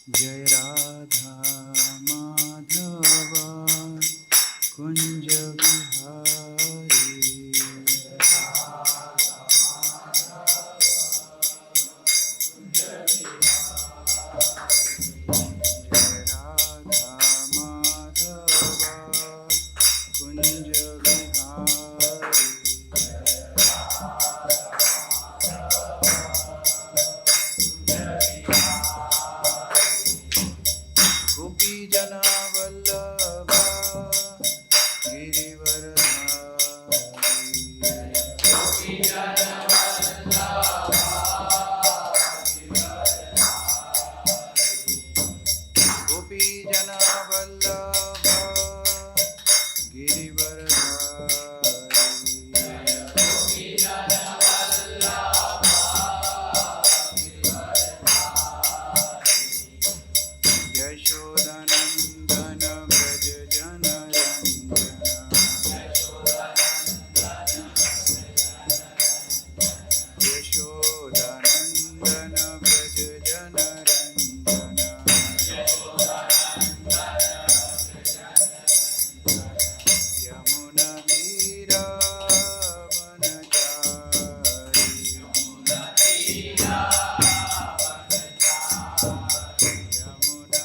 जय राधा माधव कुंज बिहारी। जय राधा माधव कुंज बिहारी। गोपी जना वल्लभ गोपी जना वल्लभ यशोदानंदन व्रज जनरंजन। यशोदानंदन व्रज जनरंजन। यमुना तीरावनचारी। यमुना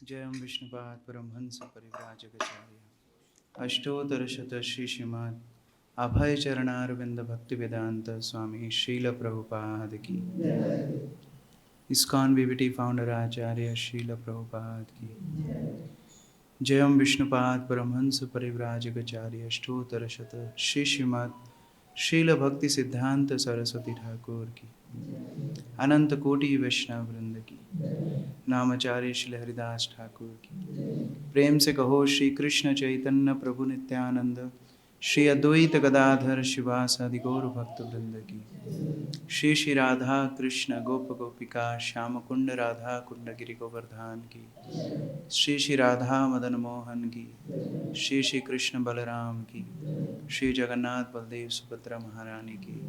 जयं विष्णुपाद परमहंस परिव्राजकाचार्य अष्टोत्तर शत श्रीमद् अभय चरणारविंद भक्ति वेदांत स्वामी श्रील प्रभुपाद की। इस्कॉन बीबीटी फाउंडर आचार्य श्रील प्रभुपाद की। जयं विष्णुपाद परमहंस परिव्राजकाचार्य अष्टोत्तर शत श्रीमद् श्रील भक्ति सिद्धांत सरस्वती ठाकुर की। अनंत कोटि वैष्णव वृंद की। नामाचार्य श्री हरिदास ठाकुर की। प्रेम से कहो श्री कृष्ण चैतन्य प्रभु नित्यानंद श्री अद्वैत गदाधर शिवासादि गौर भक्त वृंद की। श्री श्री राधा कृष्ण गोप गोपिका श्याम कुंड राधा कुंड गिरि गोवर्धन की। श्री श्री राधा मदन मोहन की। श्री श्री कृष्ण बलराम की। श्री जगन्नाथ बलदेव सुभद्रा महारानी की।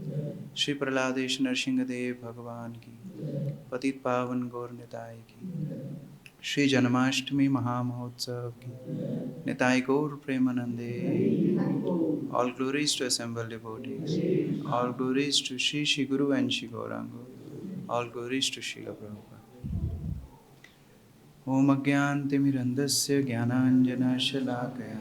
श्री प्रहलादेश नरसिंहदेव भगवान की। पतित पावन गौर निताय की। श्री जन्माष्टमी महामहोत्सव की। निताय गौर प्रेमानंदे। All glories to assembled devotees. All glories to Shri Shri Guru and Shri Gauranga. All glories to Srila Prabhupada. Om Agyantimirandasya Jnananjanashalakaya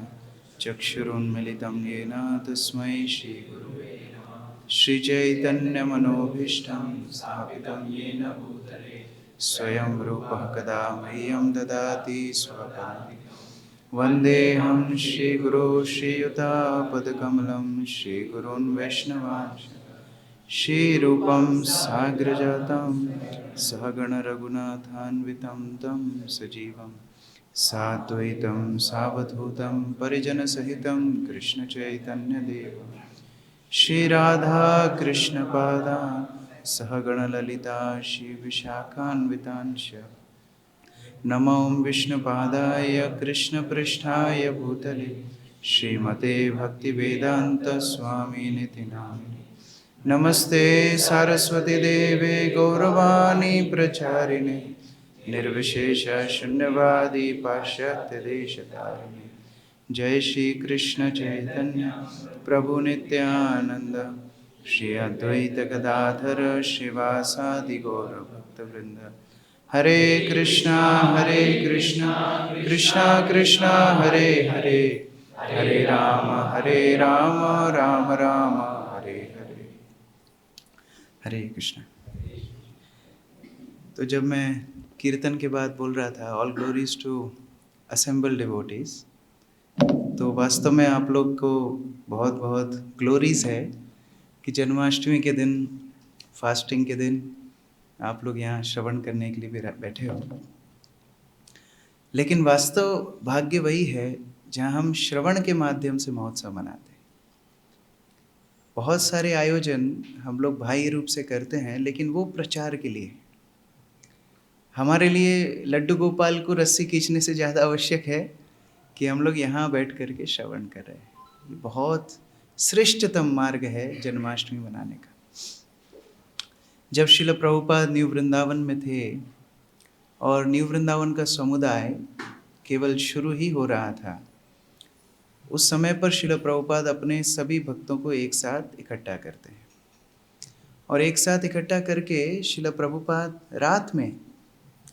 Chakshurunmilitam Yena Tasmai Shri Gurave Namah. Shri Chaitanya Manobhishtam Sthapitam Yena Bhutale Swayam Rupa Kada Mahyam Dadati Swapadam वन्देऽहं श्रीगुरो श्रीयुतापदकमलं श्रीगुरून् वैष्णवांश्च श्रीरूपं साग्रजातं सहगणरघुनाथान्वितं तं सजीवं साद्वैतं सावधूतं परिजनसहितं कृष्णचैतन्यदेवं श्रीराधाकृष्णपादान् सहगणललिता श्रीविशाखान्वितांश्च नमो विष्णुपादाय कृष्णपृष्ठाय भूतले श्रीमते भक्तिवेदान्तस्वामिनिति नामिने नमस्ते सारस्वती देवे गौरवाणी प्रचारिणे निर्विशेष शून्यवादी पाश्चात्य देशतारिणे जय श्री कृष्ण चैतन्य प्रभु नित्यानंद श्री अद्वैत गदाधर श्रीवासादि गौर भक्तवृंद हरे कृष्णा कृष्णा कृष्णा हरे हरे हरे राम राम राम हरे हरे। हरे कृष्णा। तो जब मैं कीर्तन के बाद बोल रहा था all glories to assembled devotees, तो वास्तव में आप लोग को बहुत बहुत ग्लोरीज है कि जन्माष्टमी के दिन, फास्टिंग के दिन आप लोग यहाँ श्रवण करने के लिए भी बैठे हो। लेकिन वास्तव भाग्य वही है जहाँ हम श्रवण के माध्यम से महोत्सव मनाते हैं। बहुत सारे आयोजन हम लोग बाह्य रूप से करते हैं, लेकिन वो प्रचार के लिए। हमारे लिए लड्डू गोपाल को रस्सी खींचने से ज़्यादा आवश्यक है कि हम लोग यहाँ बैठ कर के श्रवण कर रहे हैं। ये बहुत श्रेष्ठतम मार्ग है जन्माष्टमी मनाने का। जब श्रील प्रभुपाद न्यू वृंदावन में थे और न्यू वृंदावन का समुदाय केवल शुरू ही हो रहा था, उस समय पर श्रील प्रभुपाद अपने सभी भक्तों को एक साथ इकट्ठा करते हैं और एक साथ इकट्ठा करके श्रील प्रभुपाद रात में,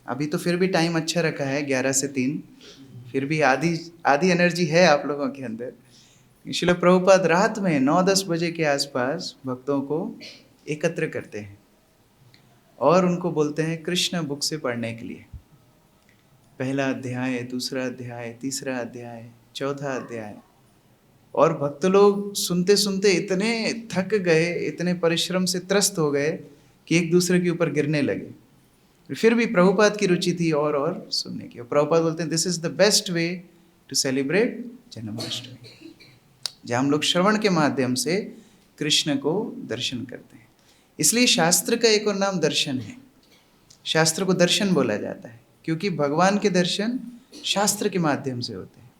अभी तो फिर भी टाइम अच्छा रखा है 11 से 3, फिर भी आधी एनर्जी है आप लोगों के अंदर। श्रील प्रभुपाद रात में 9-10 बजे के आसपास भक्तों को एकत्र करते हैं और उनको बोलते हैं कृष्ण बुक से पढ़ने के लिए। पहला अध्याय, दूसरा अध्याय, तीसरा अध्याय, चौथा अध्याय। और भक्त लोग सुनते सुनते इतने थक गए, इतने परिश्रम से त्रस्त हो गए कि एक दूसरे के ऊपर गिरने लगे। फिर भी प्रभुपाद की रुचि थी और सुनने की। प्रभुपाद बोलते हैं this is the best way to celebrate Janmashtami, जहाँ हम लोग श्रवण के माध्यम से कृष्ण को दर्शन करते हैं। इसलिए शास्त्र का एक और नाम दर्शन है। शास्त्र को दर्शन बोला जाता है क्योंकि भगवान के दर्शन शास्त्र के माध्यम से होते हैं।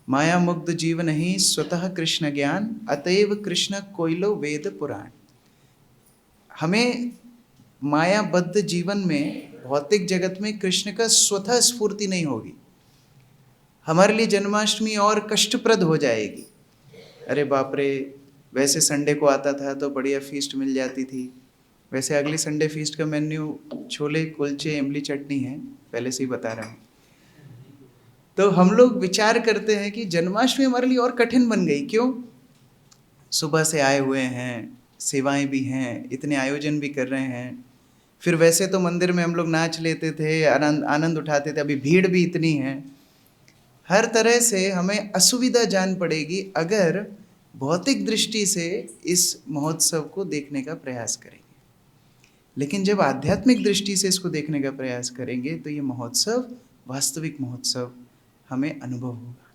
माया मुग्ध जीवन ही स्वतः कृष्ण ज्ञान, अतएव कृष्ण कोइलो वेद पुराण। हमें मायाबद्ध जीवन में, भौतिक जगत में कृष्ण का स्वतः स्फूर्ति नहीं होगी। हमारे लिए जन्माष्टमी और कष्टप्रद हो जाएगी। अरे बाप रे, वैसे संडे को आता था तो बढ़िया फीस्ट मिल जाती थी, वैसे अगली संडे फीस्ट का मेन्यू छोले कुलचे इमली चटनी है, पहले से ही बता रहा हूँ। तो हम लोग विचार करते हैं कि जन्माष्टमी हमारे लिए और कठिन बन गई। क्यों? सुबह से आए हुए हैं, सेवाएं भी हैं, इतने आयोजन भी कर रहे हैं। फिर वैसे तो मंदिर में हम लोग नाच लेते थे, आनंद उठाते थे, अभी भीड़ भी इतनी है। हर तरह से हमें असुविधा जान पड़ेगी अगर भौतिक दृष्टि से इस महोत्सव को देखने का प्रयास करेंगे। लेकिन जब आध्यात्मिक दृष्टि से इसको देखने का प्रयास करेंगे तो ये महोत्सव, वास्तविक महोत्सव हमें अनुभव होगा।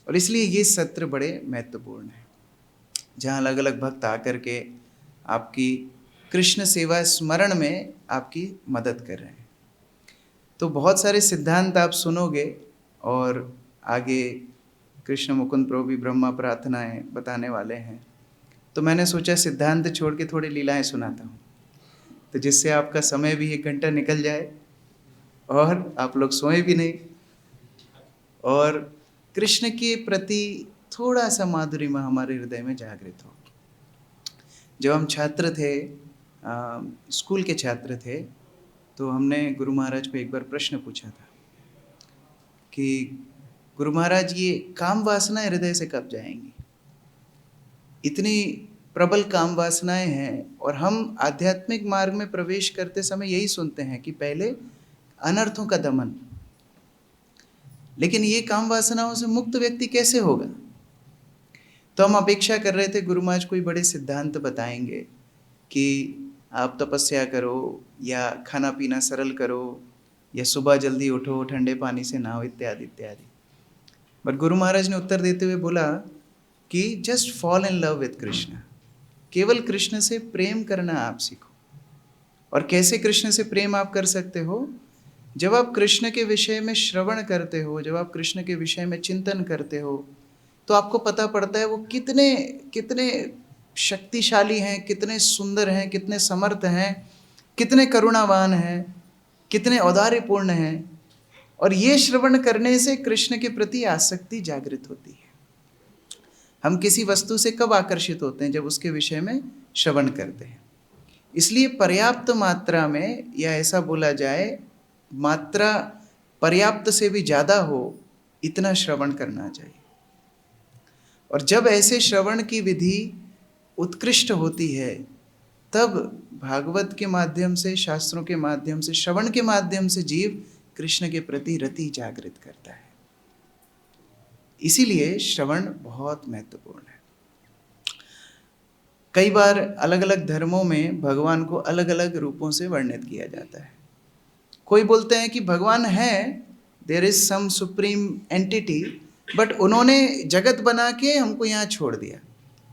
और इसलिए ये सत्र बड़े महत्वपूर्ण है, जहाँ अलग अलग भक्त आकर के आपकी कृष्ण सेवा स्मरण में आपकी मदद कर रहे हैं। तो बहुत सारे सिद्धांत आप सुनोगे और आगे कृष्ण मुकुंद प्रभु भी ब्रह्मा प्रार्थनाएं बताने वाले हैं। तो मैंने सोचा सिद्धांत छोड़ के थोड़ी लीलाएं सुनाता हूँ, तो जिससे आपका समय भी 1 घंटा निकल जाए और आप लोग सोए भी नहीं, और कृष्ण के प्रति थोड़ा सा माधुर्य हमारे हृदय में जागृत हो। जब हम छात्र थे, स्कूल के छात्र थे, तो हमने गुरु महाराज को एक बार प्रश्न पूछा था कि गुरु महाराज, ये काम वासनाएं हृदय से कब जाएंगी? इतनी प्रबल काम वासनाएं हैं और हम आध्यात्मिक मार्ग में प्रवेश करते समय यही सुनते हैं कि पहले अनर्थों का दमन, लेकिन ये काम वासनाओं से मुक्त व्यक्ति कैसे होगा? तो हम अपेक्षा कर रहे थे गुरु महाराज कोई बड़े सिद्धांत बताएंगे कि आप तपस्या करो या खाना पीना सरल करो या सुबह जल्दी उठो, ठंडे पानी से नहाओ, इत्यादि इत्यादि। बट गुरु महाराज ने उत्तर देते हुए बोला कि just fall in love with Krishna, केवल कृष्ण से प्रेम करना आप सीखो। और कैसे कृष्ण से प्रेम आप कर सकते हो? जब आप कृष्ण के विषय में श्रवण करते हो, जब आप कृष्ण के विषय में चिंतन करते हो, तो आपको पता पड़ता है वो कितने कितने शक्तिशाली हैं, कितने सुंदर हैं, कितने समर्थ हैं, कितने करुणावान हैं, कितने औदार्यपूर्ण हैं। और ये श्रवण करने से कृष्ण के प्रति आसक्ति जागृत होती है। हम किसी वस्तु से कब आकर्षित होते हैं? जब उसके विषय में श्रवण करते हैं। इसलिए पर्याप्त मात्रा में, या ऐसा बोला जाए मात्रा पर्याप्त से भी ज़्यादा हो, इतना श्रवण करना चाहिए। और जब ऐसे श्रवण की विधि उत्कृष्ट होती है, तब भागवत के माध्यम से, शास्त्रों के माध्यम से, श्रवण के माध्यम से जीव कृष्ण के प्रति रति जागृत करता है। इसीलिए श्रवण बहुत महत्वपूर्ण है। कई बार अलग अलग धर्मों में भगवान को अलग अलग रूपों से वर्णित किया जाता है। कोई बोलते हैं कि भगवान है, there is some supreme entity, but उन्होंने जगत बना के हमको यहाँ छोड़ दिया,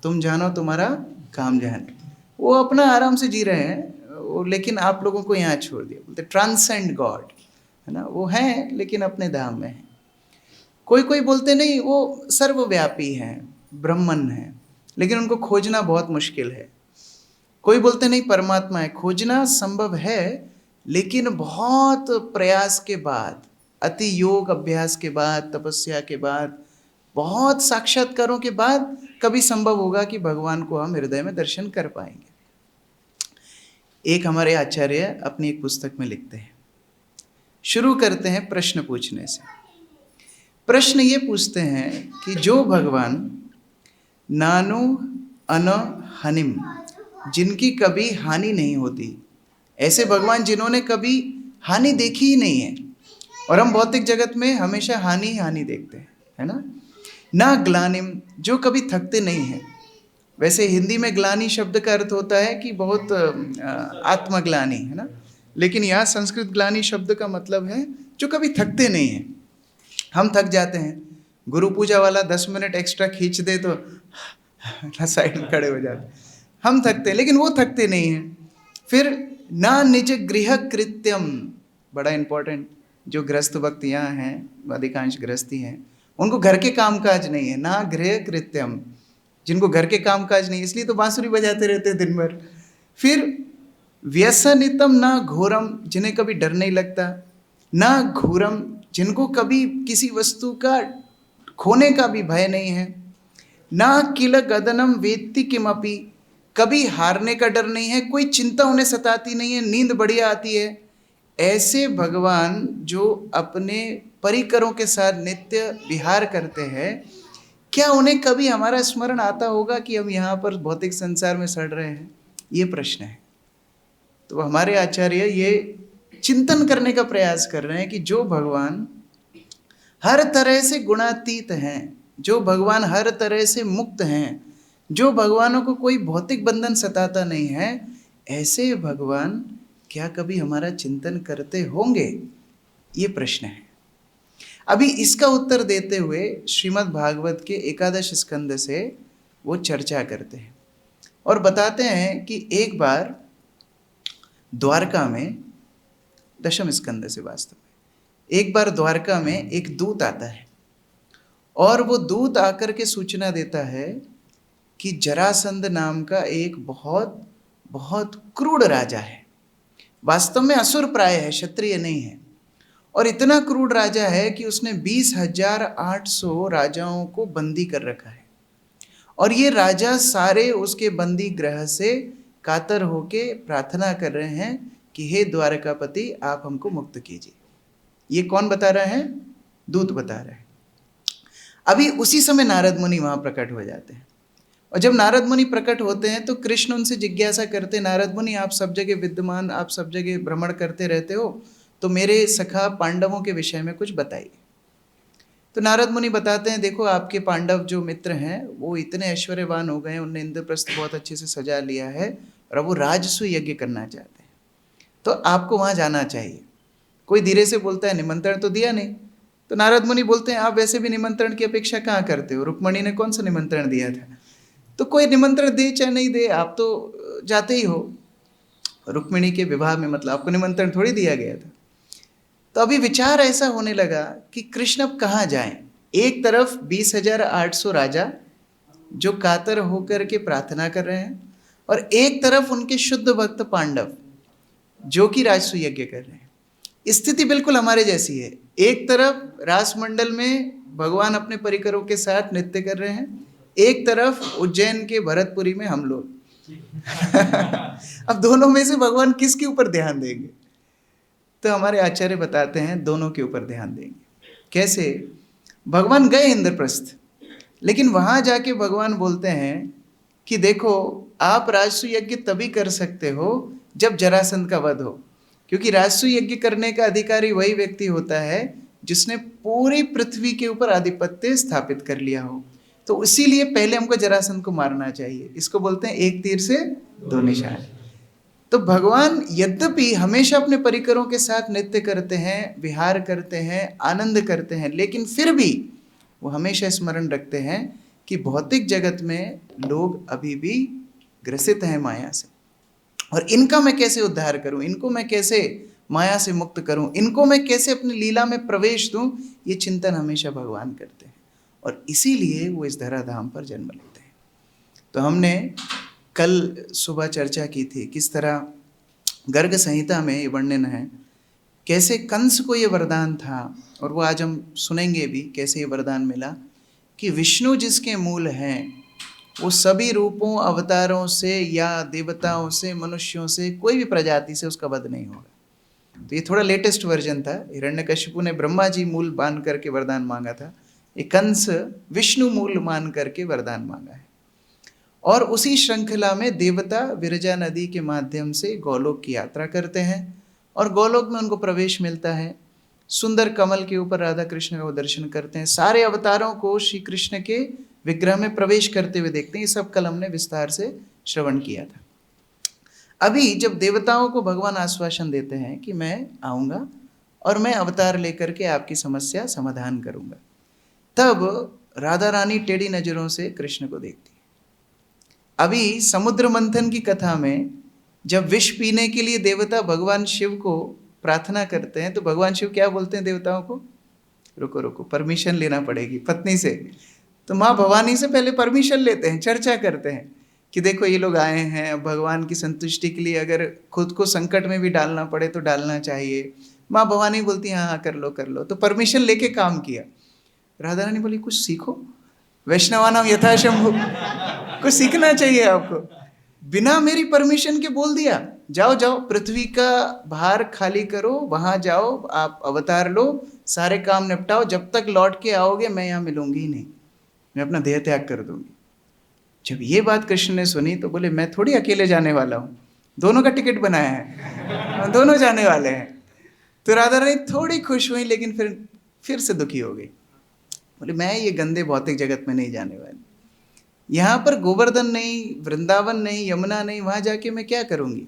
तुम जानो तुम्हारा काम जाने। वो अपना आराम से जी रहे हैं, लेकिन आप लोगों को यहाँ छोड़ दिया। बोलते ट्रांसेंड गॉड, है ना, वो हैं लेकिन अपने धाम में हैं। कोई कोई बोलते नहीं, वो सर्वव्यापी हैं, ब्रह्मन हैं, लेकिन उनको खोजना बहुत मुश्किल है। कोई बोलते नहीं परमात्मा है, खोजना संभव है, लेकिन बहुत प्रयास के बाद, अति योग अभ्यास के बाद, तपस्या के बाद, बहुत साक्षात्कारों के बाद कभी संभव होगा कि भगवान को हम हृदय में दर्शन कर पाएंगे। एक हमारे आचार्य अपनी एक पुस्तक में लिखते हैं, शुरू करते हैं प्रश्न पूछने से। प्रश्न ये पूछते हैं कि जो भगवान नानु अन हनिम, जिनकी कभी हानि नहीं होती, ऐसे भगवान जिन्होंने कभी हानि देखी ही नहीं है। और हम भौतिक जगत में हमेशा हानि ही हानि देखते हैं, है ना। ना ग्लानिम, जो कभी थकते नहीं हैं। वैसे हिंदी में ग्लानि शब्द का अर्थ होता है कि बहुत आत्मग्लानि, है ना, लेकिन यहाँ संस्कृत ग्लानि शब्द का मतलब है जो कभी थकते नहीं हैं। हम थक जाते हैं, गुरु पूजा वाला 10 मिनट एक्स्ट्रा खींच दे तो साइड में खड़े हो जाते हैं। हम थकते हैं, लेकिन वो थकते नहीं हैं। फिर ना निज गृह कृत्यम, बड़ा इंपॉर्टेंट, जो गृहस्थ भक्त यहाँ हैं, अधिकांश गृहस्थी हैं, उनको घर के कामकाज नहीं है। ना गृह कृत्यम, जिनको घर के कामकाज नहीं, इसलिए तो बांसुरी बजाते रहते हैं दिन भर। फिर व्यसनितम ना घोरम, जिन्हें कभी डर नहीं लगता। ना घोरम, जिनको कभी किसी वस्तु का खोने का भी भय नहीं है। ना किल गदनम वेत्ति किमपि, कभी हारने का डर नहीं है, कोई चिंता उन्हें सताती नहीं है, नींद बढ़िया आती है। ऐसे भगवान जो अपने परिकरों के साथ नित्य विहार करते हैं, क्या उन्हें कभी हमारा स्मरण आता होगा कि हम यहाँ पर भौतिक संसार में सड़ रहे हैं? ये प्रश्न है। तो हमारे आचार्य ये चिंतन करने का प्रयास कर रहे हैं कि जो भगवान हर तरह से गुणातीत हैं, जो भगवान हर तरह से मुक्त हैं, जो भगवानों को कोई भौतिक बंधन सताता नहीं है, ऐसे भगवान क्या कभी हमारा चिंतन करते होंगे? ये प्रश्न है। अभी इसका उत्तर देते हुए श्रीमद् भागवत के 11 स्कंद से वो चर्चा करते हैं और बताते हैं कि एक बार द्वारका में, 10 स्कंद से वास्तव में, एक बार द्वारका में एक दूत आता है और वो दूत आकर के सूचना देता है कि जरासंध नाम का एक बहुत बहुत क्रूर राजा है। वास्तव में असुर प्राय है, क्षत्रिय नहीं है, और इतना क्रूर राजा है कि उसने 20,800 राजाओं को बंदी कर रखा है। और ये राजा सारे उसके बंदी गृह से कातर होके प्रार्थना कर रहे हैं कि हे द्वारकापति, आप हमको मुक्त कीजिए। ये कौन बता रहा है? दूत बता रहा है। अभी उसी समय नारद मुनि वहां प्रकट हो जाते हैं, और जब नारद मुनि प्रकट होते हैं तो कृष्ण उनसे जिज्ञासा करते, नारद मुनि आप सब जगह विद्यमान, आप सब जगह भ्रमण करते रहते हो, तो मेरे सखा पांडवों के विषय में कुछ बताइए। तो नारद मुनि बताते हैं, देखो आपके पांडव जो मित्र हैं वो इतने ऐश्वर्यवान हो गए, उनने इंद्रप्रस्थ बहुत अच्छे से सजा लिया है और अब वो राजसूय यज्ञ करना चाहते हैं, तो आपको वहाँ जाना चाहिए। कोई धीरे से बोलता है निमंत्रण तो दिया नहीं। तो नारद मुनि बोलते हैं, आप वैसे भी निमंत्रण की अपेक्षा कहाँ करते हो, रुक्मणी ने कौन सा निमंत्रण दिया था, तो कोई निमंत्रण दे चाहे नहीं दे आप तो जाते ही हो। रुक्मिणी के विवाह में मतलब आपको निमंत्रण थोड़ी दिया गया था। तो अभी विचार ऐसा होने लगा कि कृष्ण अब कहाँ जाएं। एक तरफ 20,800 राजा जो कातर होकर के प्रार्थना कर रहे हैं, और एक तरफ उनके शुद्ध भक्त पांडव जो कि राजसूय यज्ञ कर रहे हैं। स्थिति बिल्कुल हमारे जैसी है। एक तरफ रासमंडल में भगवान अपने परिकरों के साथ नृत्य कर रहे हैं, एक तरफ उज्जैन के भरतपुरी में हम लोग अब दोनों में से भगवान किसके ऊपर ध्यान देंगे? तो हमारे आचार्य बताते हैं दोनों के ऊपर ध्यान देंगे। कैसे? भगवान गए इंद्रप्रस्थ, लेकिन वहां जाके भगवान बोलते हैं कि देखो आप राजसूय यज्ञ तभी कर सकते हो जब जरासंध का वध हो, क्योंकि राजसूय यज्ञ करने का अधिकारी वही व्यक्ति होता है जिसने पूरी पृथ्वी के ऊपर आधिपत्य स्थापित कर लिया हो। तो इसीलिए पहले हमको जरासंध को मारना चाहिए। इसको बोलते हैं एक तीर से दो निशान। तो भगवान यद्यपि हमेशा अपने परिकरों के साथ नृत्य करते हैं, विहार करते हैं, आनंद करते हैं, लेकिन फिर भी वो हमेशा स्मरण रखते हैं कि भौतिक जगत में लोग अभी भी ग्रसित हैं माया से, और इनका मैं कैसे उद्धार करूं, इनको मैं कैसे माया से मुक्त करूं, इनको मैं कैसे अपनी लीला में प्रवेश दूं, ये चिंतन हमेशा भगवान करते हैं, और इसीलिए वो इस धराधाम पर जन्म लेते हैं। तो हमने कल सुबह चर्चा की थी किस तरह गर्ग संहिता में ये वर्णन है, कैसे कंस को ये वरदान था, और वो आज हम सुनेंगे भी कैसे ये वरदान मिला कि विष्णु जिसके मूल हैं वो सभी रूपों अवतारों से या देवताओं से मनुष्यों से कोई भी प्रजाति से उसका वध नहीं होगा। तो ये थोड़ा लेटेस्ट वर्जन था। हिरण्यकशिपु ने ब्रह्मा जी मूल मान करके वरदान मांगा था, ये कंस विष्णु मूल मान करके वरदान मांगा है। और उसी श्रृंखला में देवता विरजा नदी के माध्यम से गोलोक की यात्रा करते हैं, और गोलोक में उनको प्रवेश मिलता है। सुंदर कमल के ऊपर राधा कृष्ण का वो दर्शन करते हैं, सारे अवतारों को श्री कृष्ण के विग्रह में प्रवेश करते हुए देखते हैं। ये सब कल हमने विस्तार से श्रवण किया था। अभी जब देवताओं को भगवान आश्वासन देते हैं कि मैं आऊँगा और मैं अवतार लेकर के आपकी समस्या समाधान करूँगा, तब राधा रानी टेढ़ी नज़रों से कृष्ण को देखती है। अभी समुद्र मंथन की कथा में जब विष पीने के लिए देवता भगवान शिव को प्रार्थना करते हैं, तो भगवान शिव क्या बोलते हैं देवताओं को? रुको रुको, परमिशन लेना पड़ेगी पत्नी से। तो माँ भवानी से पहले परमिशन लेते हैं, चर्चा करते हैं कि देखो ये लोग आए हैं, अब भगवान की संतुष्टि के लिए अगर खुद को संकट में भी डालना पड़े तो डालना चाहिए। माँ भवानी बोलती हैं हाँ कर लो कर लो। तो परमिशन लेके काम किया। राधा रानी बोली कुछ सीखो, वैष्णवानाम यथा शंभु, कुछ सीखना चाहिए आपको। बिना मेरी परमिशन के बोल दिया जाओ जाओ पृथ्वी का भार खाली करो, वहां जाओ, आप अवतार लो, सारे काम निपटाओ, जब तक लौट के आओगे मैं यहाँ मिलूंगी ही नहीं, मैं अपना देह त्याग कर दूंगी। जब ये बात कृष्ण ने सुनी तो बोले मैं थोड़ी अकेले जाने वाला हूँ, दोनों का टिकट बनाया है, दोनों जाने वाले हैं। तो राधा रानी थोड़ी खुश हुई, लेकिन फिर से दुखी हो गई। बोले मैं ये गंदे भौतिक जगत में नहीं जाने वाली, यहाँ पर गोवर्धन नहीं, वृंदावन नहीं, यमुना नहीं, वहाँ जाके मैं क्या करूँगी?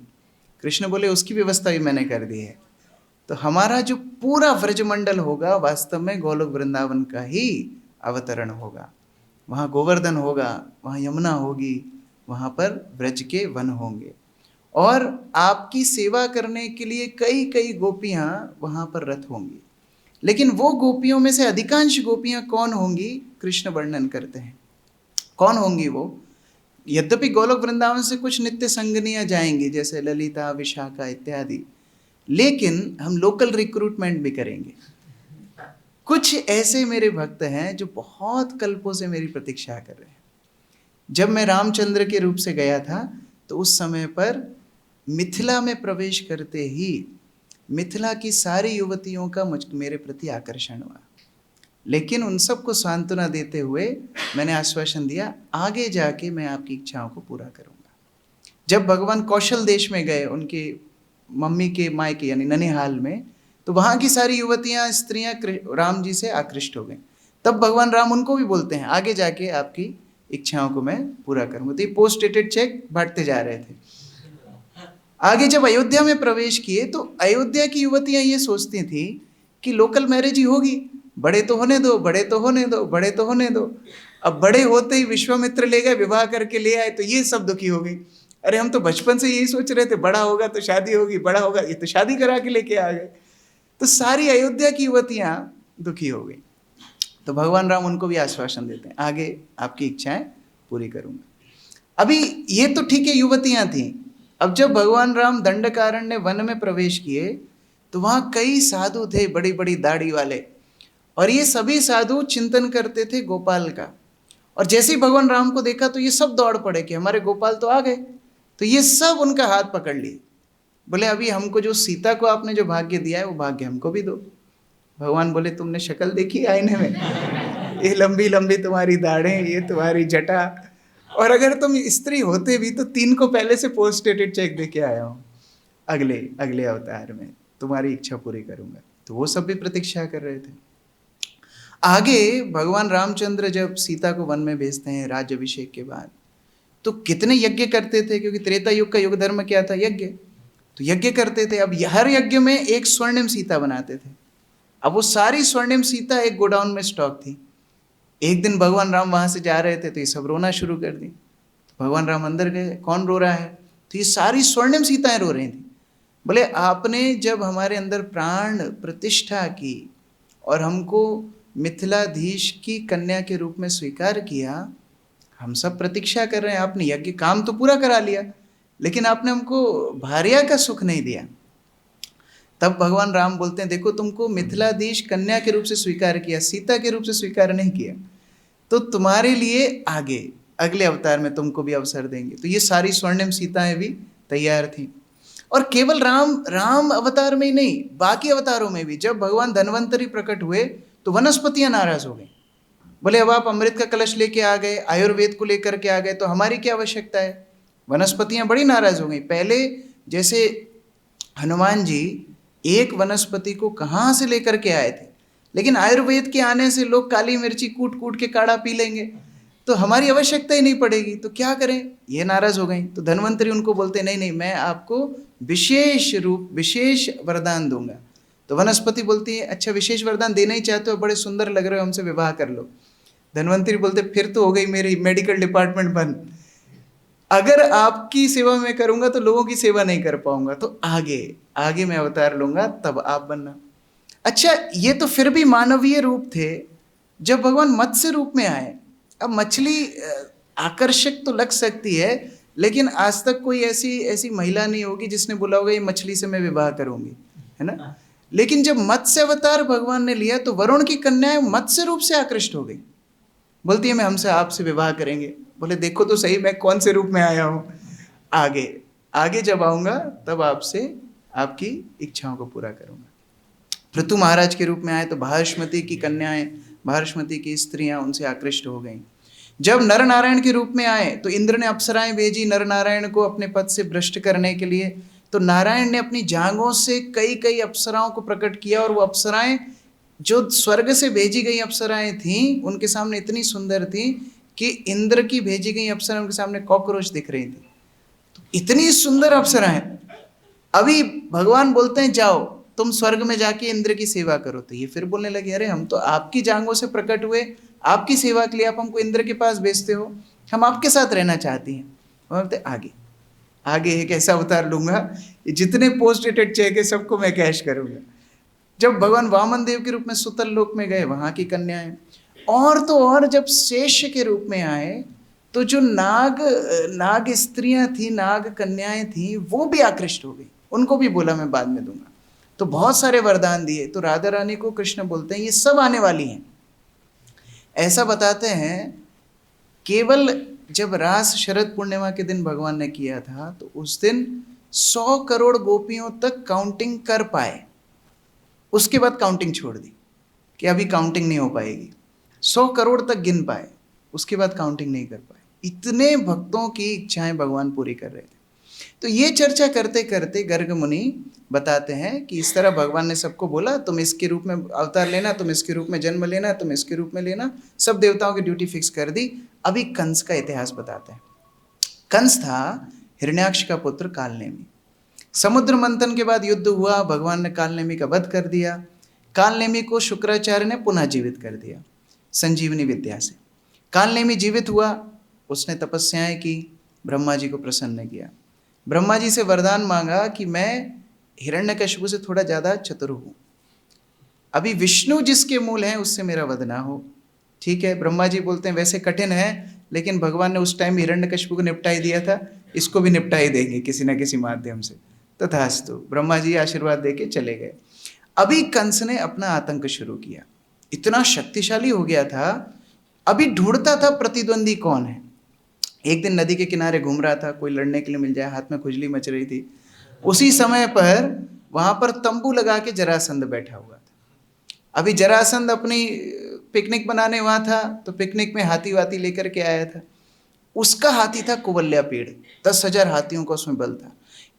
कृष्ण बोले उसकी व्यवस्था भी मैंने कर दी है। तो हमारा जो पूरा व्रजमंडल होगा वास्तव में गोलोक वृंदावन का ही अवतरण होगा। वहाँ गोवर्धन होगा, वहाँ यमुना होगी, वहाँ पर व्रज के वन होंगे, और आपकी सेवा करने के लिए कई कई गोपियाँ वहाँ पर रत होंगी। लेकिन वो गोपियों में से अधिकांश गोपियाँ कौन होंगी? कृष्ण वर्णन करते हैं कौन होंगी वो। यद्यपि गोलोक वृंदावन से कुछ नित्य संगनियाँ जाएंगी जैसे ललिता, विशाखा इत्यादि, लेकिन हम लोकल रिक्रूटमेंट भी करेंगे। कुछ ऐसे मेरे भक्त हैं जो बहुत कल्पों से मेरी प्रतीक्षा कर रहे हैं। जब मैं रामचंद्र के रूप से गया था तो उस समय पर मिथिला में प्रवेश करते ही मिथिला की सारी युवतियों का मेरे प्रति आकर्षण हुआ, लेकिन उन सबको सांत्वना देते हुए मैंने आश्वासन दिया आगे जाके मैं आपकी इच्छाओं को पूरा करूंगा। जब भगवान कौशल देश में गए उनके मम्मी के मायके यानी ननिहाल में, तो वहाँ की सारी युवतियाँ स्त्रियाँ राम जी से आकृष्ट हो गई। तब भगवान राम उनको भी बोलते हैं आगे जाके आपकी इच्छाओं को मैं पूरा करूंगा। तो ये पोस्ट डेटेड चेक बांटते जा रहे थे। आगे जब अयोध्या में प्रवेश किए तो अयोध्या की युवतियां ये सोचती थी कि लोकल मैरिज ही होगी, बड़े तो होने दो, बड़े तो होने दो, बड़े तो होने दो। अब बड़े होते ही विश्वामित्र ले गए, विवाह करके ले आए, तो ये सब दुखी हो गई। अरे हम तो बचपन से यही सोच रहे थे, बड़ा होगा तो शादी होगी, बड़ा होगा, ये तो शादी करा के लेके आ गए। तो सारी अयोध्या की युवतियां दुखी हो गई। तो भगवान राम उनको भी आश्वासन देते हैं आगे आपकी इच्छाएं पूरी करूंगा। अभी ये तो ठीक है, युवतियां थी। अब जब भगवान राम दंडकारण्य वन में प्रवेश किए तो वहां कई साधु थे, बड़ी बड़ी दाढ़ी वाले, और ये सभी साधु चिंतन करते थे गोपाल का। और जैसे ही भगवान राम को देखा तो ये सब दौड़ पड़े कि हमारे गोपाल तो आ गए। तो ये सब उनका हाथ पकड़ लिए, बोले अभी हमको जो सीता को आपने जो भाग्य दिया है वो भाग्य हमको भी दो। भगवान बोले तुमने शक्ल देखी आईने में? ये लंबी लंबी तुम्हारी दाढ़ें, ये तुम्हारी जटा, और अगर तुम स्त्री होते भी तो 3 को पहले से पोस्ट डेटेड चेक दे के आया हूँ, अगले अगले अवतार में तुम्हारी इच्छा पूरी करूंगा। तो वो सब भी प्रतीक्षा कर रहे थे। आगे भगवान रामचंद्र जब सीता को वन में भेजते हैं राज्यभिषेक के बाद, तो कितने यज्ञ करते थे, क्योंकि त्रेता युग का युग धर्म क्या था? यज्ञ। तो यज्ञ करते थे। अब हर यज्ञ में एक स्वर्णिम सीता बनाते थे। अब वो सारी स्वर्णिम सीता एक गोडाउन में स्टॉक थी। एक दिन भगवान राम वहां से जा रहे थे तो ये सब रोना शुरू कर दी। तो भगवान राम अंदर गए, कौन रो रहा है? तो ये सारी स्वर्णिम सीताएं रो रही थी। बोले आपने जब हमारे अंदर प्राण प्रतिष्ठा की और हमको मिथिलाधीश की कन्या के रूप में स्वीकार किया, हम सब प्रतीक्षा कर रहे हैं, आपने यज्ञ काम तो पूरा करा लिया, लेकिन आपने हमको भार्या का सुख नहीं दिया। तब भगवान राम बोलते हैं देखो तुमको मिथिलाधीश कन्या के रूप से स्वीकार किया, सीता के रूप से स्वीकार नहीं किया, तो तुम्हारे लिए आगे अगले अवतार में तुमको भी अवसर देंगे। तो ये सारी स्वर्णिम सीताएं भी तैयार थी। और केवल राम अवतार में ही नहीं, बाकी अवतारों में भी जब भगवान धन्वंतरी प्रकट हुए तो वनस्पतियां नाराज हो गई। बोले अब आप अमृत का कलश लेके आ गए, आयुर्वेद को लेकर के आ गए, तो हमारी क्या आवश्यकता है? वनस्पतियां बड़ी नाराज हो गई। पहले जैसे हनुमान जी एक वनस्पति को कहाँ से लेकर के आए थे, लेकिन आयुर्वेद के आने से लोग काली मिर्ची कूट कूट के काढ़ा पी लेंगे, तो हमारी आवश्यकता ही नहीं पड़ेगी, तो क्या करें? ये नाराज हो गई। तो धन्वंतरी उनको बोलते नहीं नहीं, मैं आपको विशेष रूप विशेष वरदान दूंगा। तो वनस्पति बोलती है अच्छा विशेष वरदान देना ही चाहते हो, बड़े सुंदर लग रहे हो, हमसे विवाह कर लो। धन्वंतरी बोलते फिर तो हो गई मेरी मेडिकल डिपार्टमेंट बंद, अगर आपकी सेवा मैं करूंगा तो लोगों की सेवा नहीं कर पाऊंगा, तो आगे मैं अवतार लूंगा तब आप बनना। अच्छा ये तो फिर भी मानवीय रूप थे। जब भगवान मत्स्य रूप में आए, अब मछली आकर्षक तो लग सकती है, लेकिन आज तक कोई ऐसी महिला नहीं होगी जिसने बोला होगा ये मछली से मैं विवाह करूंगी, है ना? लेकिन जब मत्स्य अवतार भगवान ने लिया तो वरुण की कन्याएं मत्स्य रूप से आकृष्ट हो गई, बोलती है मैं हमसे आपसे विवाह करेंगे। बोले देखो तो सही मैं कौन से रूप में आया हूँ, आगे जब आऊंगा तब आपसे आपकी इच्छाओं को पूरा करूंगा। पृथु महाराज के रूप में आए तो भारष्मति की कन्याएं, भारष्मति की स्त्रियां उनसे आकृष्ट हो गईं। जब नर नारायण के रूप में आए तो इंद्र ने अप्सराएं भेजी नर नारायण को अपने पद से भ्रष्ट करने के लिए, तो नारायण ने अपनी जांघों से कई अप्सराओं को प्रकट किया, और वो अप्सराएं जो स्वर्ग से भेजी गई अप्सराएं थीं उनके सामने इतनी सुंदर थी कि इंद्र की भेजी गई अप्सराएं उनके सामने कॉकरोच दिख रही थी। तो इतनी सुंदर अप्सराएं। अभी भगवान बोलते हैं जाओ तुम स्वर्ग में जाके इंद्र की सेवा करो। तो ये फिर बोलने लगे अरे हम तो आपकी जांघों से प्रकट हुए, आपकी सेवा के लिए आप हमको इंद्र के पास भेजते हो, हम आपके साथ रहना चाहती हैं। बोलते आगे एक ऐसा अवतार लूंगा, जितने पोस्ट डेटेड चेक है सबको मैं कैश करूंगा। जब भगवान वामन देव के रूप में सुतल लोक में गए, वहां की कन्याएं, और तो और जब शेष के रूप में आए तो जो नाग स्त्रियां थी, नाग कन्याएं थी, वो भी आकृष्ट हो गई, उनको भी बोला मैं बाद में दूंगा। तो बहुत सारे वरदान दिए। तो राधा रानी को कृष्ण बोलते हैं ये सब आने वाली हैं। ऐसा बताते हैं केवल जब रास शरद पूर्णिमा के दिन भगवान ने किया था तो उस दिन 100 करोड़ गोपियों तक काउंटिंग कर पाए, उसके बाद काउंटिंग छोड़ दी कि अभी काउंटिंग नहीं हो पाएगी। 100 करोड़ तक गिन पाए, उसके बाद काउंटिंग नहीं कर पाए। इतने भक्तों की इच्छाएं भगवान पूरी कर रहे थे। तो ये चर्चा करते करते गर्ग मुनि बताते हैं कि इस तरह भगवान ने सबको बोला, तुम इसके रूप में अवतार लेना, तुम इसके रूप में जन्म लेना, तुम इसके रूप में लेना, सब देवताओं की ड्यूटी फिक्स कर दी। अभी कंस का इतिहास बताते हैं। कंस था हिरण्याक्ष का पुत्र कालनेमी। समुद्र मंथन के बाद युद्ध हुआ, भगवान ने कालनेमी का वध कर दिया। कालनेमी को शुक्राचार्य ने पुनः जीवित कर दिया संजीवनी विद्या से। कालनेमी जीवित हुआ, उसने तपस्याएं की, ब्रह्मा जी को प्रसन्न किया। ब्रह्मा जी से वरदान मांगा कि मैं हिरण्यकशिपु से थोड़ा ज़्यादा चतुर हूँ, अभी विष्णु जिसके मूल हैं उससे मेरा वध ना हो। ठीक है, ब्रह्मा जी बोलते हैं वैसे कठिन है, लेकिन भगवान ने उस टाइम हिरण्यकशिपु को निपटा ही दिया था, इसको भी निपटा ही देंगे किसी न किसी माध्यम से। तथास्तु, ब्रह्मा जी आशीर्वाद देके चले गए। अभी कंस ने अपना आतंक शुरू किया, इतना शक्तिशाली हो गया था, अभी ढूंढता था प्रतिद्वंदी कौन है। एक दिन नदी के किनारे घूम रहा था, कोई लड़ने के लिए मिल जाए, हाथ में खुजली मच रही थी। उसी समय पर वहां पर तंबू लगा के जरासंध बैठा हुआ था। अभी जरासंध अपनी पिकनिक बनाने वहां था, तो पिकनिक में हाथी वाती लेकर के आया था। उसका हाथी था कुवल्या पेड़, 10,000 हाथियों का उसमें बल था।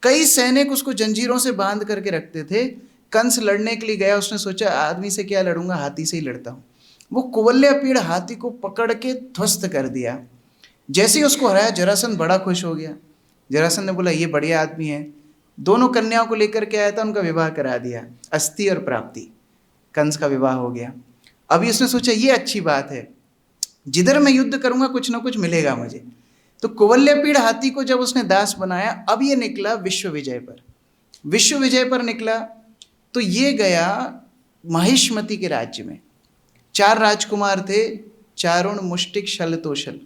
कई सैनिक उसको जंजीरों से बांध करके रखते थे। कंस लड़ने के लिए गया, उसने सोचा आदमी से क्या लड़ूंगा, हाथी से ही लड़ता हूँ। वो कुवल्या पेड़ हाथी को पकड़ के ध्वस्त कर दिया। जैसे ही उसको हराया, जरासंध बड़ा खुश हो गया। जरासंध ने बोला ये बढ़िया आदमी है। दोनों कन्याओं को लेकर के आया था, उनका विवाह करा दिया। अस्ति और प्राप्ति, कंस का विवाह हो गया। अभी उसने सोचा ये अच्छी बात है, जिधर मैं युद्ध करूंगा कुछ ना कुछ मिलेगा मुझे। तो कुवल्या पेड़ हाथी को जब उसने दास बनाया, अब ये निकला विश्व विजय पर। विश्व विजय पर निकला तो ये गया महिष्मति के राज्य में। 4 राजकुमार थे, चारुण, मुष्टिक, शल, तोशल।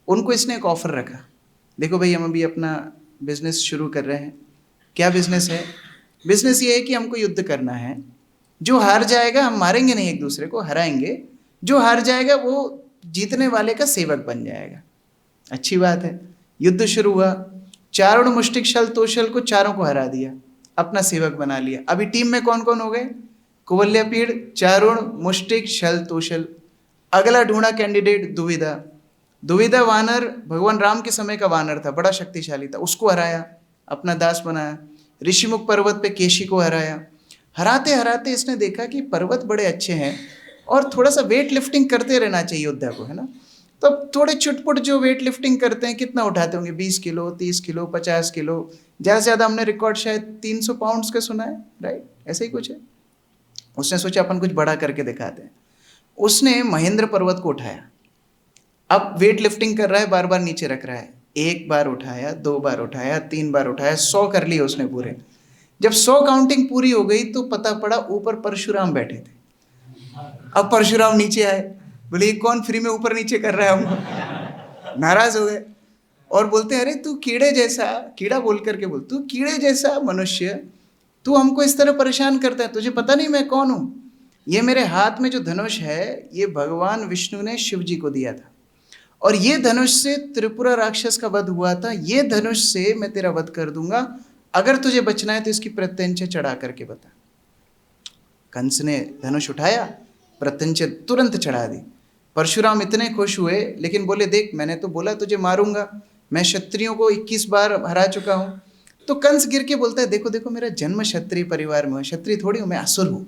उनको इसने एक ऑफर रखा, देखो भाई हम अभी अपना बिजनेस शुरू कर रहे हैं। क्या बिजनेस है? बिजनेस ये है कि हमको युद्ध करना है। जो हार जाएगा, हम मारेंगे नहीं एक दूसरे को, हराएंगे। जो हार जाएगा वो जीतने वाले का सेवक बन जाएगा। अच्छी बात है। युद्ध शुरू हुआ, चारुण, मुष्टिक, शल, तोशल को चारों को हरा दिया, अपना सेवक बना लिया। अभी टीम में कौन कौन हो गए? कुवल्या पेड़, चारुण, मुष्टिक, शल, तोशल। अगला ढूंढा कैंडिडेट दुविधा। दुविधा वानर भगवान राम के समय का वानर था, बड़ा शक्तिशाली था, उसको हराया, अपना दास बनाया। ऋषिमुख पर्वत पे केशी को हराया। हराते हराते इसने देखा कि पर्वत बड़े अच्छे हैं और थोड़ा सा वेट लिफ्टिंग करते रहना चाहिए योद्धा को, है ना। तो थोड़े चुटपुट जो वेट लिफ्टिंग करते हैं, कितना उठाते होंगे? 20 किलो, 30 किलो, 50 किलो, ज़्यादा से ज़्यादा हमने रिकॉर्ड शायद 300 पाउंड्स का सुना है, राइट? ऐसे ही कुछ है। उसने सोचा अपन कुछ बड़ा करके दिखाते हैं। उसने महेंद्र पर्वत को उठाया। अब वेट लिफ्टिंग कर रहा है, बार बार नीचे रख रहा है। 1 बार उठाया, 2 बार उठाया, 3 बार उठाया, 100 कर लिए उसने पूरे। जब 100 काउंटिंग पूरी हो गई तो पता पड़ा ऊपर परशुराम बैठे थे। अब परशुराम नीचे आए, बोले ये कौन फ्री में ऊपर नीचे कर रहा है हमको। नाराज हो गए और बोलते अरे तू कीड़े जैसा, कीड़ा बोल करके बोल, तू कीड़े जैसा मनुष्य, तू हमको इस तरह परेशान करता है, तुझे पता नहीं मैं कौन हूँ? ये मेरे हाथ में जो धनुष है, ये भगवान विष्णु ने शिव जी को दिया था, और ये धनुष से त्रिपुरा राक्षस का वध हुआ था। ये धनुष से मैं तेरा वध कर दूंगा, अगर तुझे बचना है तो इसकी प्रत्यंचा चढ़ा करके बता। कंस ने धनुष उठाया, प्रत्यंचा तुरंत चढ़ा दी। परशुराम इतने खुश हुए, लेकिन बोले देख मैंने तो बोला तुझे मारूंगा, मैं क्षत्रियों को 21 बार हरा चुका हूँ। तो कंस गिर के बोलता है देखो देखो मेरा जन्म क्षत्रिय परिवार में हुआ, क्षत्रिय थोड़ी हूँ, मैं असुर हूँ।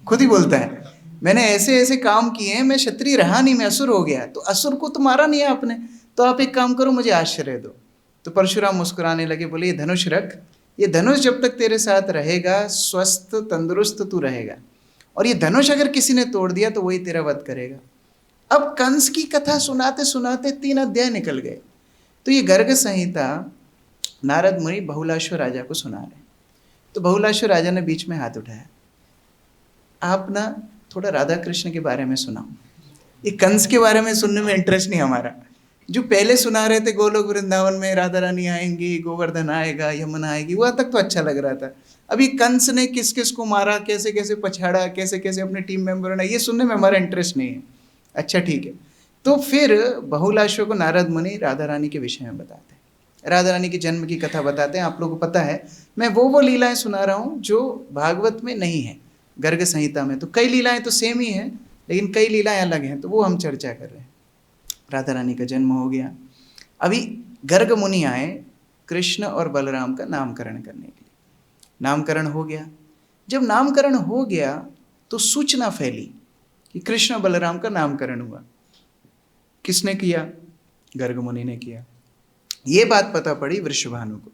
खुद ही बोलता है मैंने ऐसे ऐसे काम किए हैं, मैं क्षत्रिय रहा नहीं, मैं असुर हो गया। तो असुर को तो मारा नहीं है आपने, तो आप एक काम करो, मुझे आश्रय दो। तो परशुराम मुस्कुराने लगे, बोले ये धनुष रख, ये धनुष जब तक तेरे साथ रहेगा स्वस्थ तंदुरुस्त तू रहेगा, और ये धनुष अगर किसी ने तोड़ दिया तो वही तेरा वध करेगा। अब कंस की कथा सुनाते सुनाते 3 अध्याय निकल गए। तो ये गर्ग संहिता नारद मुनि बहुलाश्व राजा को सुना रहे। तो बहुलाश्व राजा ने बीच में हाथ उठाया, आप ना थोड़ा राधा कृष्ण के बारे में सुनाओ। ये कंस के बारे में सुनने में इंटरेस्ट नहीं हमारा। जो पहले सुना रहे थे गोलोक वृंदावन में राधा रानी आएंगी, गोवर्धन आएगा, यमुना आएगी, वह तक तो अच्छा लग रहा था। अभी कंस ने किस किस को मारा, कैसे कैसे पछाड़ा, कैसे कैसे अपने टीम मेंबर ने, ये सुनने में हमारा इंटरेस्ट नहीं है। अच्छा ठीक है। तो फिर बहुलाश्व को नारद मुनि राधा रानी के विषय में बताते हैं, राधा रानी के जन्म की कथा बताते हैं। आप लोगों को पता है मैं वो लीलाएं सुना रहा हूँ जो भागवत में नहीं है, गर्ग संहिता में। तो कई लीलाएं तो सेम ही हैं, लेकिन कई लीलाएं अलग हैं, तो वो हम चर्चा कर रहे हैं। राधा रानी का जन्म हो गया। अभी गर्ग मुनि आए, कृष्ण और बलराम का नामकरण करने के लिए। नामकरण हो गया। जब नामकरण हो गया तो सूचना फैली कि कृष्ण और बलराम का नामकरण हुआ। किसने किया? गर्ग मुनि ने किया। ये बात पता पड़ी वृषभानु को।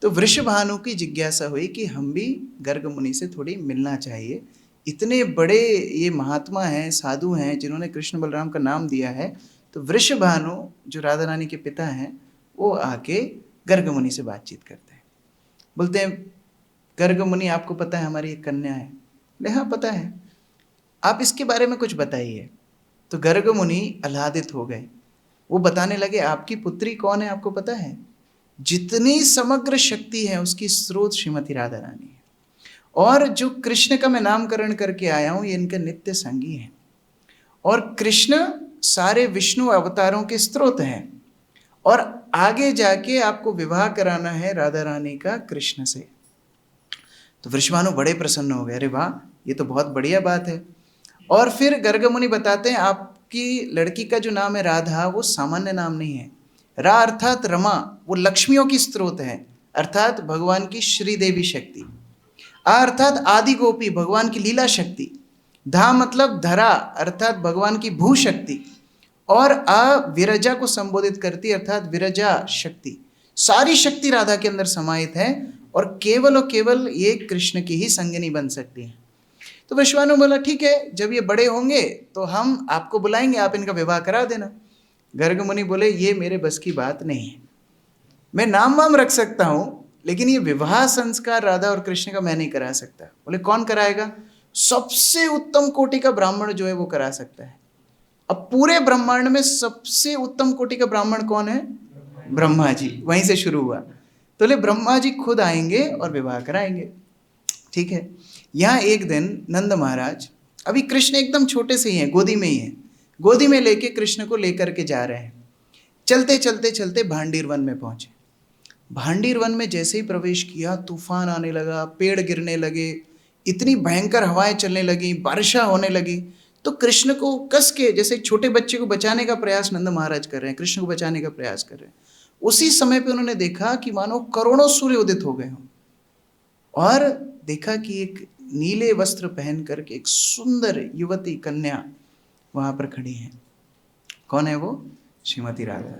तो वृषभानु की जिज्ञासा हुई कि हम भी गर्ग मुनि से थोड़ी मिलना चाहिए। इतने बड़े ये महात्मा हैं, साधु हैं, जिन्होंने कृष्ण बलराम का नाम दिया है। तो वृषभानु जो राधा रानी के पिता हैं, वो आके गर्ग मुनि से बातचीत करते हैं। बोलते हैं, गर्ग मुनि आपको पता है हमारी एक कन्या है? बोले हाँ पता है। आप इसके बारे में कुछ बताइए। तो गर्ग मुनि आह्लादित हो गए। वो बताने लगे, आपकी पुत्री कौन है आपको पता है? जितनी समग्र शक्ति है उसकी स्रोत श्रीमती राधा रानी है। और जो कृष्ण का मैं नामकरण करके आया हूं, ये इनके नित्य संगी हैं। और कृष्ण सारे विष्णु अवतारों के स्रोत हैं। और आगे जाके आपको विवाह कराना है राधा रानी का कृष्ण से। तो वृषभानु बड़े प्रसन्न हो गए। अरे वाह, ये तो बहुत बढ़िया बात है। और फिर गर्ग मुनि बताते हैं, आपकी लड़की का जो नाम है राधा, वो सामान्य नाम नहीं है। रा अर्थात रमा, वो लक्ष्मियों की स्रोत है, अर्थात भगवान की श्रीदेवी शक्ति। आ अर्थात आदि गोपी, भगवान की लीला शक्ति। धा मतलब धरा, अर्थात भगवान की भू शक्ति। और आ विरजा को संबोधित करती, अर्थात विरजा शक्ति। सारी शक्ति राधा के अंदर समाहित है और केवल ये कृष्ण की ही संगिनी बन सकती है। तो वृषभानु बोला, ठीक है, जब ये बड़े होंगे तो हम आपको बुलाएंगे, आप इनका विवाह करा देना। गर्ग मुनि बोले, ये मेरे बस की बात नहीं है। मैं नाम वाम रख सकता हूं, लेकिन ये विवाह संस्कार राधा और कृष्ण का मैं नहीं करा सकता। बोले कौन कराएगा? सबसे उत्तम कोटि का ब्राह्मण जो है वो करा सकता है। अब पूरे ब्रह्मांड में सबसे उत्तम कोटि का ब्राह्मण कौन है? ब्रह्मा जी। वहीं से शुरू हुआ। तो ले ब्रह्मा जी खुद आएंगे और विवाह कराएंगे। ठीक है। यहाँ एक दिन नंद महाराज, अभी कृष्ण एकदम छोटे से ही हैं, गोदी में ही हैं, गोदी में लेके कृष्ण को लेकर के जा रहे हैं। चलते चलते चलते भांडीर वन में पहुंचे। भांडीर वन में जैसे ही प्रवेश किया, तूफान आने लगा, पेड़ गिरने लगे, इतनी भयंकर हवाएं चलने लगी, बारिशा होने लगी। तो कृष्ण को कस के, जैसे एक छोटे बच्चे को बचाने का प्रयास नंद महाराज कर रहे हैं, कृष्ण को बचाने का प्रयास कर रहे हैं। उसी समय पे उन्होंने देखा कि मानो करोड़ों सूर्य उदित हो गए हों, और देखा कि एक नीले वस्त्र पहन करके एक सुंदर युवती कन्या वहां पर खड़ी है। कौन है वो? श्रीमती राधा।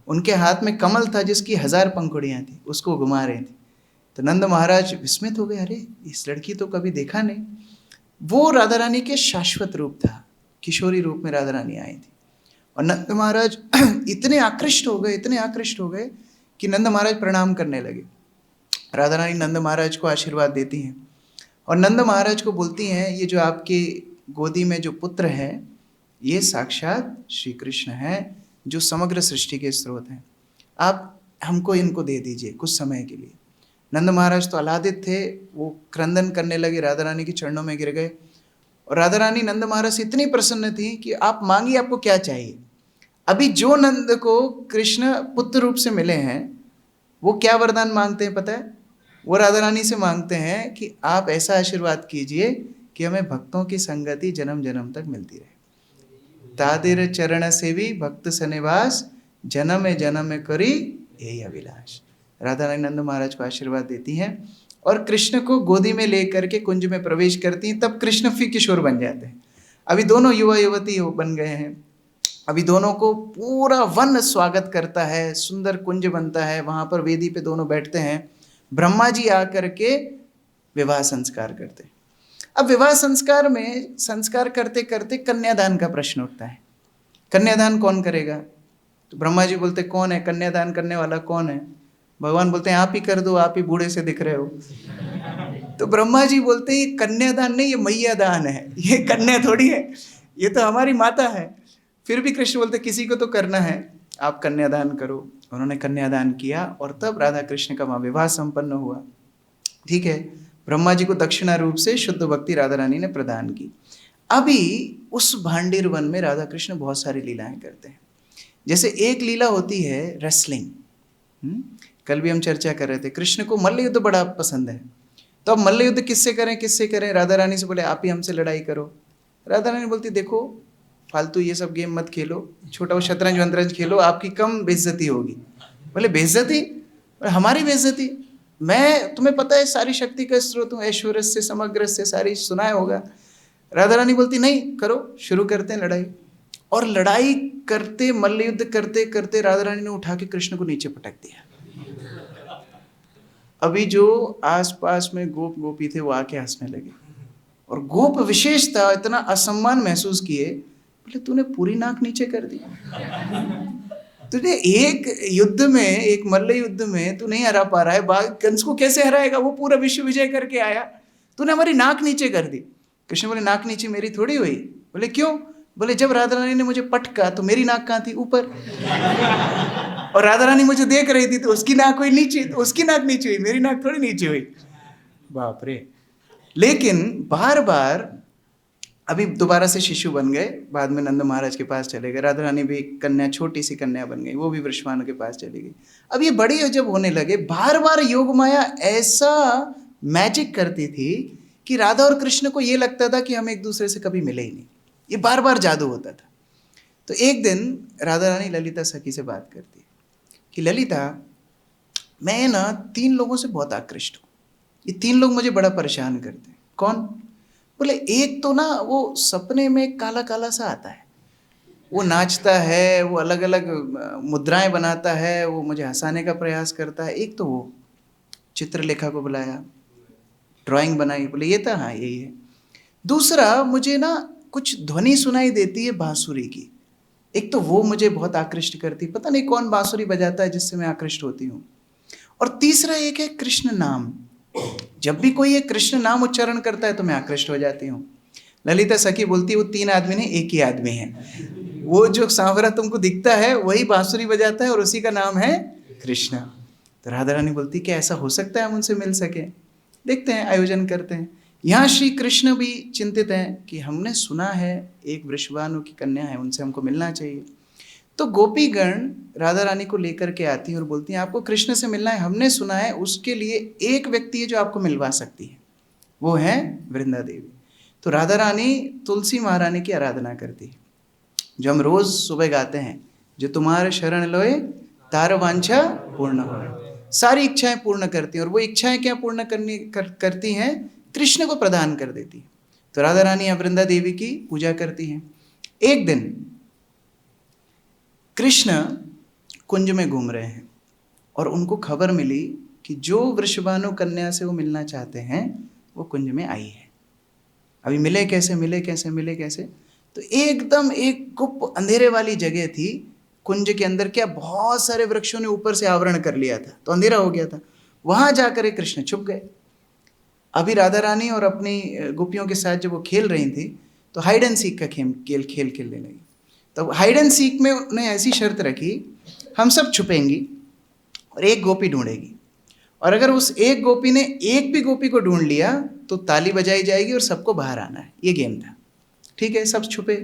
उनके हाथ में कमल था जिसकी 1000 पंखुड़ियां थी, उसको घुमा रहे थे। तो नंद महाराज विस्मित हो गए, अरे इस लड़की तो कभी देखा नहीं। वो राधा रानी के शाश्वत रूप था, किशोरी रूप में राधा रानी आई थी। और नंद महाराज इतने आकृष्ट हो गए कि नंद महाराज प्रणाम करने लगे। राधा रानी नंद महाराज को आशीर्वाद देती हैं और नंद महाराज को बोलती हैं, ये जो आपके गोदी में जो पुत्र है, ये साक्षात श्री कृष्ण है, जो समग्र सृष्टि के स्रोत हैं। आप हमको इनको दे दीजिए कुछ समय के लिए। नंद महाराज तो आह्लादित थे, वो क्रंदन करने लगे, राधा रानी के चरणों में गिर गए। और राधा रानी नंद महाराज से इतनी प्रसन्न थी कि आप मांगिए, आपको क्या चाहिए। अभी जो नंद को कृष्ण पुत्र रूप से मिले हैं, वो क्या वरदान मांगते हैं पता है? वो राधा रानी से मांगते हैं कि आप ऐसा आशीर्वाद कीजिए कि हमें भक्तों की संगति जन्म जन्म तक मिलती रहे। तादिर चरण सेवी भक्त सनिवास, जन्म जन्म करी यही अभिलाष। राधा रानी नंद महाराज को आशीर्वाद देती हैं और कृष्ण को गोदी में लेकर के कुंज में प्रवेश करती हैं। तब कृष्ण फिर किशोर बन जाते हैं। अभी दोनों युवा युवती बन गए हैं। अभी दोनों को पूरा वन स्वागत करता है, सुंदर कुंज बनता है, वहां पर वेदी पे दोनों बैठते हैं। ब्रह्मा जी आकर के विवाह संस्कार करते हैं। अब विवाह संस्कार में संस्कार करते करते कन्यादान का प्रश्न उठता है। कन्यादान कौन करेगा? तो ब्रह्मा जी बोलते, कौन है कन्यादान करने वाला, कौन है? भगवान बोलते हैं, आप ही कर दो, आप ही बूढ़े से दिख रहे हो। तो ब्रह्मा जी बोलते हैं, ये कन्यादान नहीं, ये मैया दान है, ये कन्या थोड़ी है, ये तो हमारी माता है। फिर भी कृष्ण बोलते, किसी को तो करना है, आप कन्यादान करो। उन्होंने कन्यादान किया और तब राधा कृष्ण का वहाँ विवाह संपन्न हुआ। ठीक है। ब्रह्मा जी को दक्षिणा रूप से शुद्ध भक्ति राधा रानी ने प्रदान की। अभी उस भांडीर वन में राधा कृष्ण बहुत सारी लीलाएं करते हैं। जैसे एक लीला होती है रेसलिंग। कल भी हम चर्चा कर रहे थे, कृष्ण को मल्ल युद्ध बड़ा पसंद है। तो अब मल्ल युद्ध किससे करें? राधा रानी से बोले, आप ही हमसे लड़ाई करो। राधा रानी बोलती, देखो फालतू ये सब गेम मत खेलो, छोटा वो शतरंज वतरंज खेलो, आपकी कम बेइज्जती होगी। बोले बेइज्जती? और हमारी बेइज्जती। मैं, तुम्हें पता है सारी शक्ति का स्रोत हूँ, ऐश्वर्य से समग्र से, सारी सुनाया होगा। राधा रानी बोलती नहीं करो, शुरू करते हैं लड़ाई। और लड़ाई करते, मल्ल युद्ध करते करते राधा रानी ने उठा के कृष्ण को नीचे पटक दिया। अभी जो आसपास में गोप गोपी थे वो आके हंसने लगे, और गोप विशेषता इतना असम्मान महसूस किए, बोले तूने पूरी नाक नीचे कर दी, तुझे एक युद्ध में, एक मल्ल युद्ध में तू नहीं हरा पा रहा है, कंस को कैसे हराएगा, वो पूरा विश्व विजय करके आया, तूने हमारी नाक नीचे कर दी। कृष्ण बोले नाक नीचे मेरी थोड़ी हुई। बोले क्यों? बोले जब राधा रानी ने मुझे पटका तो मेरी नाक कहाँ थी? ऊपर। और राधा रानी मुझे देख रही थी तो उसकी नाक हुई नीचे, तो उसकी नाक नीचे हुई, मेरी नाक थोड़ी नीचे हुई। बाप रे। लेकिन बार बार, अभी दोबारा से शिशु बन गए, बाद में नंद महाराज के पास चले गए, राधा रानी भी कन्या, छोटी सी कन्या बन गई, वो भी वृषभानु के पास चली गई। अब ये बड़ी जब होने लगे, बार बार योग माया ऐसा मैजिक करती थी कि राधा और कृष्ण को ये लगता था कि हम एक दूसरे से कभी मिले ही नहीं, ये बार बार जादू होता था। तो एक दिन राधा रानी ललिता सखी से बात करती है कि ललिता, मैं ना 3 लोगों से बहुत आकृष्ट हूँ, ये 3 लोग मुझे बड़ा परेशान करते हैं। कौन? बोले एक तो ना वो सपने में काला काला सा आता है, वो नाचता है, वो अलग अलग मुद्राएं बनाता है, वो मुझे हंसाने का प्रयास करता है। एक तो वो चित्रलेखा को बुलाया, ड्राइंग बनाई, बोले ये था, हाँ यही है। दूसरा, मुझे ना कुछ ध्वनि सुनाई देती है बांसुरी की, एक तो वो मुझे बहुत आकृष्ट करती, पता नहीं कौन बांसुरी बजाता है जिससे मैं आकृष्ट होती हूँ। और तीसरा एक है कृष्ण नाम, जब भी कोई एक कृष्ण नाम उच्चारण करता है तो मैं आकृष्ट हो जाती हूँ। ललिता सखी बोलती है वो 3 आदमी नहीं, एक ही आदमी है, वो जो सांवरा तुमको दिखता है वही बांसुरी बजाता है और उसी का नाम है कृष्ण। तो राधा रानी बोलती क्या ऐसा हो सकता है हम उनसे मिल सके? देखते हैं, आयोजन करते हैं। यहाँ श्री कृष्ण भी चिंतित हैं कि हमने सुना है एक वृषभानु की कन्या है, उनसे हमको मिलना चाहिए। तो गोपीगण राधा रानी को लेकर के आती हैं और बोलती हैं आपको कृष्ण से मिलना है, हमने सुना है उसके लिए एक व्यक्ति है जो आपको मिलवा सकती है, वो है वृंदा देवी। तो राधा रानी तुलसी महारानी की आराधना करती है, जो हम रोज सुबह गाते हैं, जो तुम्हारे शरण लोए तार वांछा पूर्ण हो। सारी इच्छाएं पूर्ण करती हैं, और वो इच्छाएं क्या पूर्ण करती हैं? कृष्ण को प्रदान कर देती है। तो राधा रानी वृंदा देवी की पूजा करती हैं। एक दिन कृष्ण कुंज में घूम रहे हैं और उनको खबर मिली कि जो वृषभानु कन्या से वो मिलना चाहते हैं वो कुंज में आई है। अभी मिले कैसे? तो एकदम एक गुप्त अंधेरे वाली जगह थी कुंज के अंदर, क्या बहुत सारे वृक्षों ने ऊपर से आवरण कर लिया था, तो अंधेरा हो गया था। वहां जाकर कृष्ण छुप गए। अभी राधा रानी और अपनी गोपियों के साथ जब वो खेल रही थी तो हाइड एंड सीक का खेल खेलने लगी। तो हाइड एंड सीक में उन्हें ऐसी शर्त रखी, हम सब छुपेंगी और एक गोपी ढूंढेगी, और अगर उस एक गोपी ने एक भी गोपी को ढूंढ लिया तो ताली बजाई जाएगी और सबको बाहर आना है। ये गेम था। ठीक है, सब छुपे।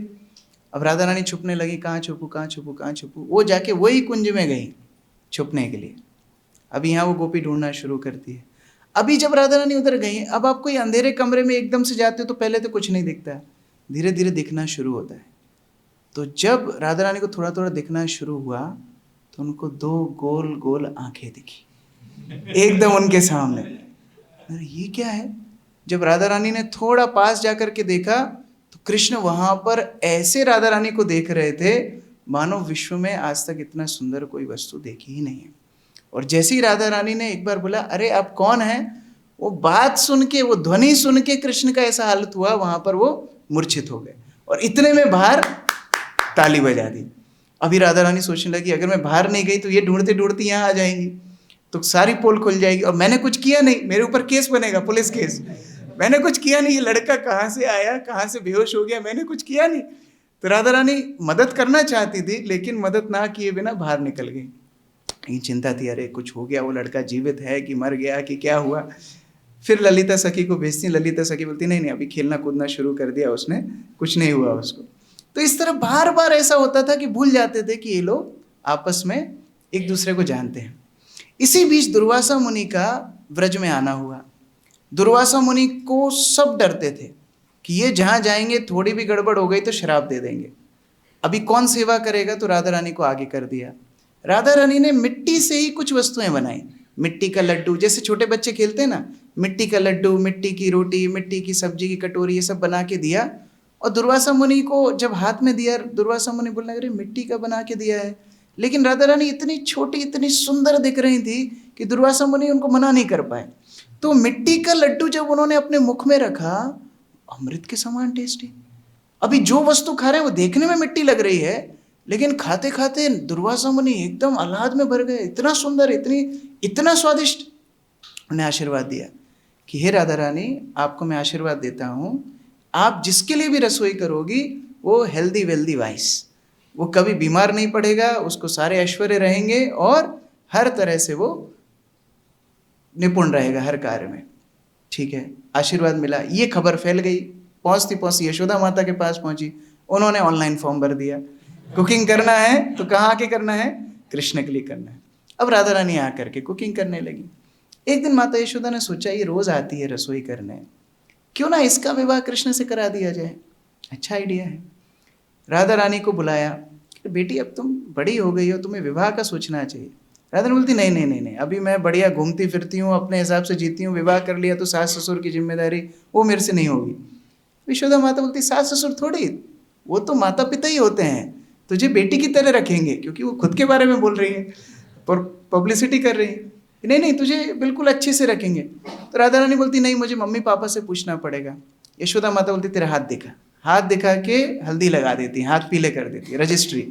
अब राधा रानी छुपने लगी, कहाँ छुपू। वो जाके वही कुंज में गई छुपने के लिए। अभी यहाँ वो गोपी ढूंढना शुरू करती है। अभी जब राधा रानी उधर गई, अब आप कोई अंधेरे कमरे में एकदम से जाते हो तो पहले तो कुछ नहीं दिखता, धीरे धीरे दिखना शुरू होता है। तो जब राधा रानी को थोड़ा थोड़ा दिखना शुरू हुआ तो उनको 2 गोल गोल आंखें दिखी एकदम उनके सामने। अरे ये क्या है? जब राधा रानी ने थोड़ा पास जाकर के देखा तो कृष्ण वहां पर ऐसे राधा रानी को देख रहे थे मानो विश्व में आज तक इतना सुंदर कोई वस्तु देखी ही नहीं है। और जैसे ही राधा रानी ने एक बार बोला अरे आप कौन है, वो बात सुन के, वो ध्वनि सुन के कृष्ण का ऐसा हालत हुआ, वहां पर वो मूर्छित हो गए। और इतने में बाहर ताली बजा दी। अभी राधा रानी सोचने लगी अगर मैं बाहर नहीं गई तो ये ढूंढते ढूंढते यहाँ आ जाएंगी, तो सारी पोल खुल जाएगी और मैंने कुछ किया नहीं, मेरे ऊपर केस बनेगा, पुलिस केस। मैंने कुछ किया नहीं, ये लड़का कहाँ से आया, कहाँ से बेहोश हो गया, मैंने कुछ किया नहीं। तो राधा रानी मदद करना चाहती थी लेकिन मदद ना किए बिना बाहर निकल गई। ये चिंता थी, अरे कुछ हो गया, वो लड़का जीवित है कि मर गया कि क्या हुआ। फिर ललिता सखी को भेजती, ललिता सखी बोलती नहीं अभी खेलना कूदना शुरू कर दिया उसने, कुछ नहीं हुआ उसको। तो इस तरह बार बार ऐसा होता था कि भूल जाते थे कि ये लोग आपस में एक दूसरे को जानते हैं। इसी बीच दुर्वासा मुनि का व्रज में आना हुआ। दुर्वासा मुनि को सब डरते थे कि ये जहाँ जाएंगे थोड़ी भी गड़बड़ हो गई तो श्राप दे देंगे। अभी कौन सेवा करेगा, तो राधा रानी को आगे कर दिया। राधा रानी ने मिट्टी से ही कुछ वस्तुएं बनाई, मिट्टी का लड्डू, जैसे छोटे बच्चे खेलते हैं ना, मिट्टी का लड्डू, मिट्टी की रोटी, मिट्टी की सब्जी की कटोरी, ये सब बना के दिया। और दुर्वासा मुनि को जब हाथ में दिया, दुर्वासा मुनि बोलने लगे मिट्टी का बना के दिया है, लेकिन राधा रानी इतनी छोटी इतनी सुंदर दिख रही थी कि दुर्वासा मुनि उनको मना नहीं कर पाए। तो मिट्टी का लड्डू जब उन्होंने अपने मुख में रखा, अमृत के समान टेस्टी। अभी जो वस्तु खा रहे हैं वो देखने में मिट्टी लग रही है, लेकिन खाते खाते दुर्वासा मुनि एकदम आह्लाद में भर गए, इतना सुंदर, इतना स्वादिष्ट। उन्हें आशीर्वाद दिया कि हे राधा रानी, आपको मैं आशीर्वाद देता हूँ, आप जिसके लिए भी रसोई करोगी वो हेल्दी वेल्दी वाइस, वो कभी बीमार नहीं पड़ेगा, उसको सारे ऐश्वर्य रहेंगे और हर तरह से वो निपुण रहेगा हर कार्य में। ठीक है, आशीर्वाद मिला। ये खबर फैल गई, पहुँचती पहुँचती यशोदा माता के पास पहुँची। उन्होंने ऑनलाइन फॉर्म भर दिया, कुकिंग करना है तो कहाँ आके करना है, कृष्ण के लिए करना है। अब राधा रानी आकर के कुकिंग करने लगी। एक दिन माता यशोदा ने सोचा ये रोज आती है रसोई करने, क्यों ना इसका विवाह कृष्ण से करा दिया जाए, अच्छा आइडिया है। राधा रानी को बुलाया, बेटी अब तुम बड़ी हो गई हो, तुम्हें विवाह का सोचना चाहिए। राधा रानी बोलती नहीं नहीं नहीं नहीं, अभी मैं बढ़िया घूमती फिरती हूँ, अपने हिसाब से जीती हूँ, विवाह कर लिया तो सास ससुर की जिम्मेदारी वो मेरे से नहीं होगी। यशोदा माता बोलती सास ससुर थोड़ी, वो तो माता पिता ही होते हैं, तुझे बेटी की तरह रखेंगे, क्योंकि वो खुद के बारे में बोल रही है और पब्लिसिटी कर रही है। नहीं नहीं, तुझे बिल्कुल अच्छे से रखेंगे। तो राधा रानी बोलती नहीं, मुझे मम्मी पापा से पूछना पड़ेगा। यशोदा माता बोलती तेरा हाथ दिखा, हाथ दिखा के हल्दी लगा देती, हाथ पीले कर देती, रजिस्ट्री।